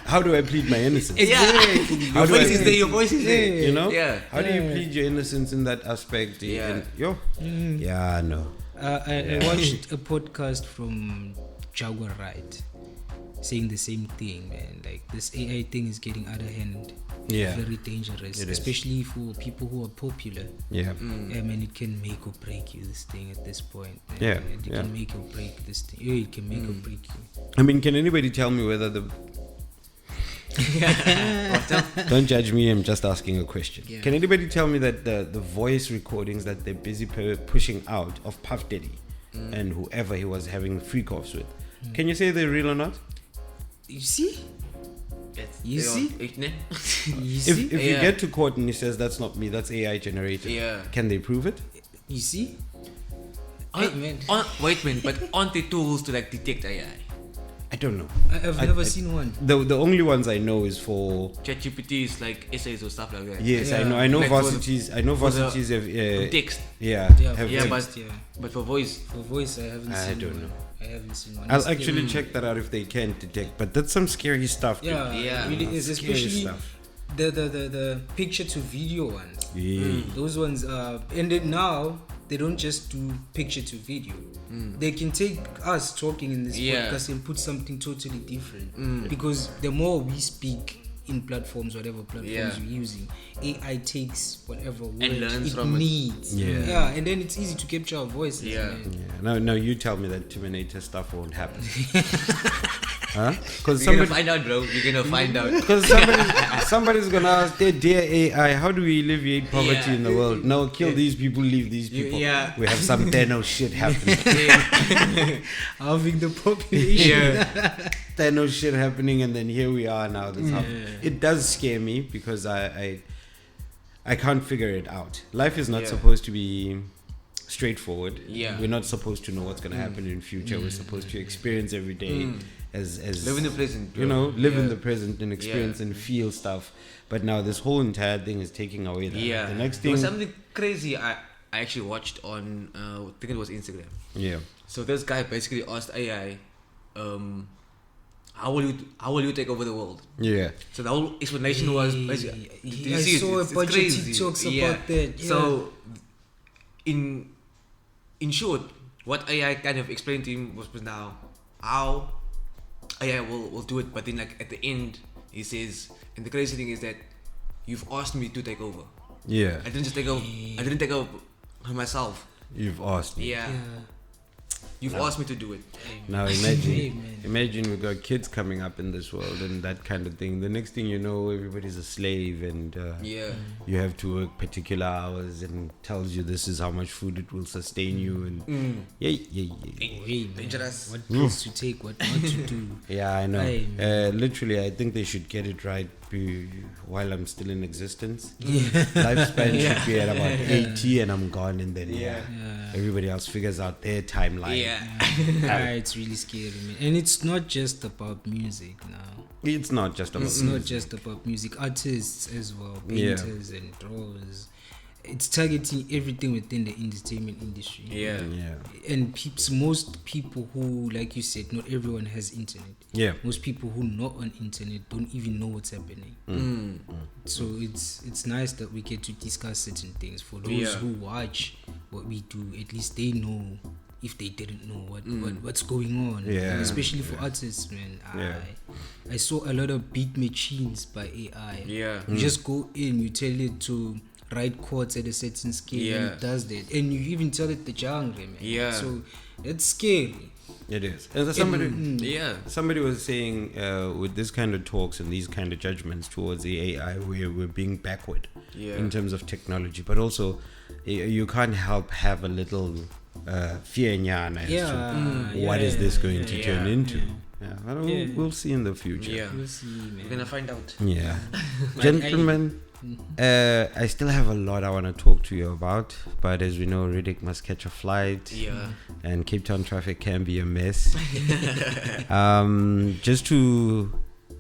How do I plead my innocence? Your voice is there. Your voice is there. You know? How do you plead your innocence in that aspect? No. I watched a podcast from Jaguar Ride saying the same thing, man. Like, this AI thing is getting out of hand. Very dangerous, especially for people who are popular. Man, it can make or break you, this thing at this point. Man. It can make or break this thing. It can make or break you. I mean, can anybody tell me whether the... Don't judge me, I'm just asking a question. Can anybody tell me that the voice recordings that they're busy pushing out of Puff Daddy and whoever he was having freak-offs with, can you say they're real or not? You see? If you get to court and he says that's not me, that's AI generated, can they prove it? You see? Wait a minute, but aren't there tools to like detect AI? I don't know. I've never seen one. The only ones I know is for ChatGPT is like essays or stuff like that. Yes, I know Like varsities. I know varsities have text. But for voice. For voice, I haven't seen. I don't know. I haven't seen one. I'll actually check that out if they can detect. But that's some scary stuff. Yeah, yeah, it really is, especially stuff. the picture to video ones. Yeah. Those ones and then now they don't just do picture to video. They can take us talking in this podcast and put something totally different. Because the more we speak in platforms, whatever platforms we're using, AI takes whatever word it needs. Yeah, and then it's easy to capture our voices. Yeah. Now you tell me that Terminator stuff won't happen. Huh? Because You're gonna find out, bro. You're gonna find out. Because somebody's gonna ask, dear AI, how do we alleviate poverty in the world? No, kill these people, leave these people. Yeah. We have some Thanos shit happening. Halving the population. Thanos shit happening, and then here we are now. It does scare me because I can't figure it out. Life is not supposed to be straightforward. We're not supposed to know what's going to happen in future. We're supposed to experience every day as live in the present, live in the present and experience and feel stuff. But now this whole entire thing is taking away that. The next thing, there was something crazy I actually watched on I think it was Instagram. So this guy basically asked AI, how will you take over the world? So the whole explanation was basically, I saw a bunch of TikToks about that. So in short, what AI kind of explained to him was now how AI will do it, but then like at the end he says, and the crazy thing is that you've asked me to take over. I didn't just take over. I didn't take over myself. You've asked me. You've asked me to do it. Now imagine we've got kids coming up in this world and that kind of thing. The next thing you know, everybody's a slave and you have to work particular hours and tells you this is how much food it will sustain you and dangerous. What pills to take, what not to do. I know. Literally, I think they should get it right while I'm still in existence. Lifespan should be at about 80 and I'm gone, and then everybody else figures out their timeline. It's really scary, man. And it's not just about music now. It's not just about music. Artists as well, painters and drawers. It's targeting everything within the entertainment industry. And most people who, like you said, not everyone has internet. Most people who not on internet don't even know what's happening. So it's nice that we get to discuss certain things. For those who watch what we do, at least they know if they didn't know what's going on. Especially for artists, man. I saw a lot of beat machines by AI. You just go in, you tell it to write chords at a certain scale and it does that, and you even tell it the genre, man. So it's scary. It is. And somebody was saying with this kind of talks and these kind of judgments towards the AI, we're being backward in terms of technology, but also you can't help have a little fear nyana as to what is this going to turn into. We'll see in the future. We'll see, man. We're gonna find out. Gentlemen, I still have a lot I want to talk to you about, but as we know, Radic must catch a flight, and Cape Town traffic can be a mess. Just to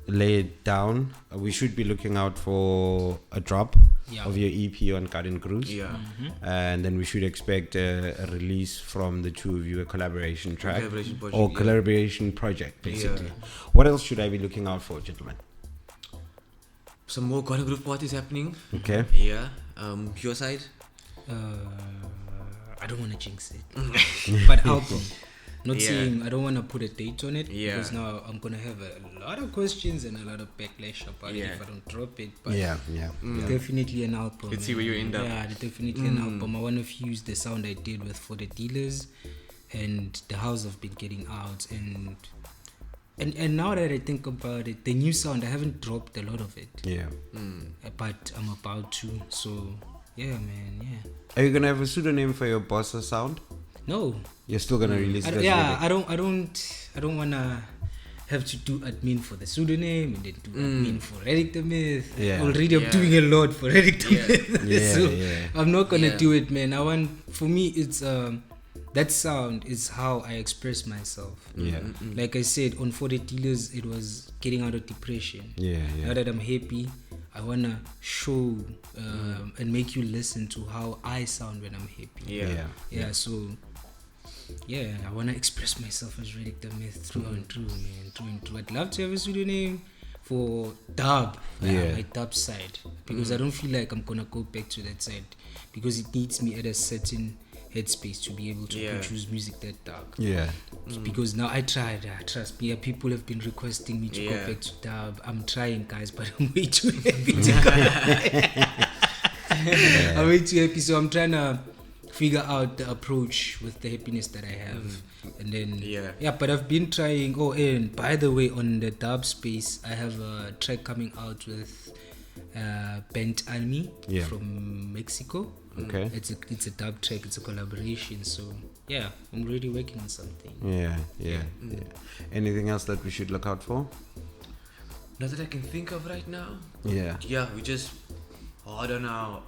lay it down, we should be looking out for a drop of your EP on Garden Cruise, and then we should expect a release from the two of you, a collaboration track collaboration project, basically. What else should I be looking out for, gentlemen? Some more Garden Groove parties happening. Okay. Your side? I don't want to jinx it, but album. Not saying I don't want to put a date on it because now I'm gonna have a lot of questions and a lot of backlash about it if I don't drop it. But definitely an album. Let's see where you end up. Definitely an album. I want to fuse the sound I did with For the Dealers and the house I've been getting out, and now that I think about it, the new sound, I haven't dropped a lot of it. But I'm about to. So man. Are you gonna have a pseudonym for your bossa sound? No. You're still gonna release it? I don't wanna have to do admin for the pseudonym and then do admin for Radic The Myth. Already I'm doing a lot for Radic The Myth. I'm not gonna do it, man. For me it's that sound is how I express myself. Yeah. Like I said, on 40 Dealers, it was getting out of depression. Yeah. Now that I'm happy, I wanna show and make you listen to how I sound when I'm happy. Yeah. So I wanna express myself as Radic The Myth through and through, man. Through and through. I'd love to have a studio name for dub, my dub side, because I don't feel like I'm gonna go back to that side, because it needs me at a certain headspace to be able to produce music that dark. Because now I tried, trust me, people have been requesting me to go back to dub. I'm trying, guys, but I'm way too happy to I'm way too happy, so I'm trying to figure out the approach with the happiness that I have. And then but I've been trying. And by the way, on the dub space, I have a track coming out with W.NN.E from Mexico. Okay. It's a dub track, it's a collaboration, so I'm really working on something. Anything else that we should look out for? Not that I can think of right now. We just hard on our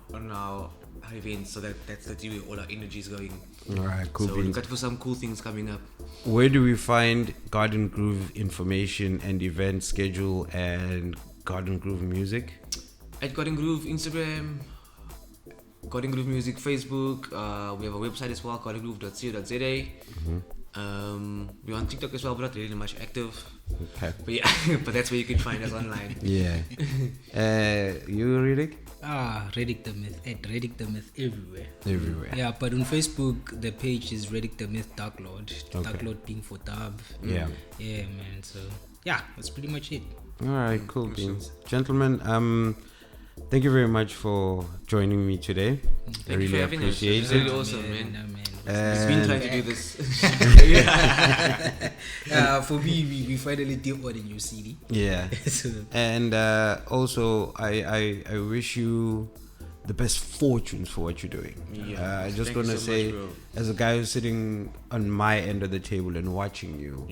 events, so that's where all our energy is going. Alright, cool. So look out for some cool things coming up. Where do we find Garden Groove information and event schedule and Garden Groove music? At Garden Groove Instagram, Garden Groove Music Facebook. We have a website as well, gardengroove.co.za. We're on TikTok as well, but not really much active. Okay. But that's where you can find us online. You, Radic? Radic The Myth. At Radic The Myth everywhere. Yeah, but on Facebook the page is Radic The Myth Dark Lord. Dark Lord being for dub. Yeah, man. So that's pretty much it. Alright, cool beans. Gentlemen, thank you very much for joining me today. I really appreciate it. It's really awesome, man. It's been trying to do this. For me, we finally did what in your CD. And also, I wish you the best fortunes for what you're doing. I just want to say, as a guy who's sitting on my end of the table and watching you,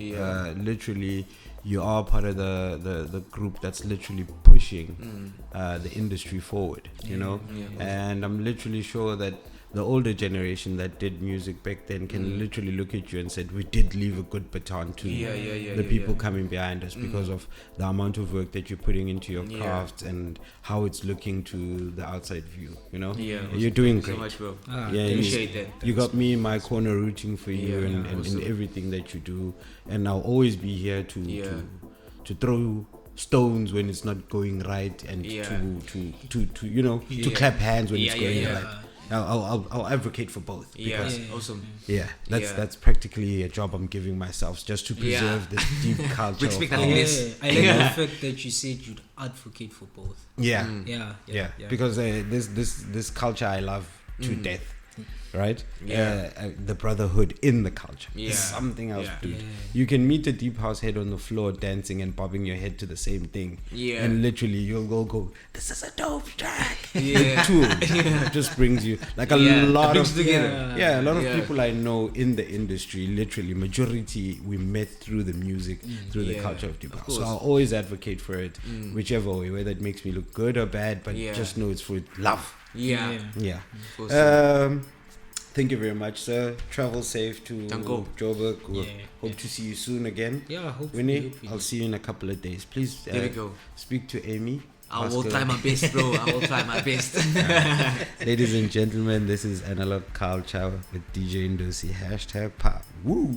literally, you are part of the group that's literally pushing the industry forward, you know? And I'm literally sure that the older generation that did music back then can literally look at you and said, we did leave a good baton to the people coming behind us because of the amount of work that you're putting into your craft and how it's looking to the outside view, you know? You're doing great. Thank you so much, bro. Appreciate that. You got me in my corner rooting for you and in everything that you do, and I'll always be here to throw stones when it's not going right, and to you know, to clap hands when it's going right. I'll advocate for both. Because, awesome. That's practically a job I'm giving myself, just to preserve this deep culture. I like the fact that you said you'd advocate for both. Because this culture I love to death. Right? The brotherhood in the culture. It's something else, dude. You can meet a deep house head on the floor dancing and bobbing your head to the same thing. And literally you'll go, this is a dope track. It just brings you like a lot of a lot of people I know in the industry, literally majority we met through the music, through the culture of deep house. So I'll always advocate for it, whichever way, whether it makes me look good or bad, but just know it's for love. Thank you very much, sir. Travel safe to Joburg. Hope to see you soon again. Winnie, I'll see you in a couple of days. Please speak to Amy. I will try my best, bro. I will try my best. Ladies and gentlemen, this is Analogue Culture with DJ Ndo-C #pop. Woo!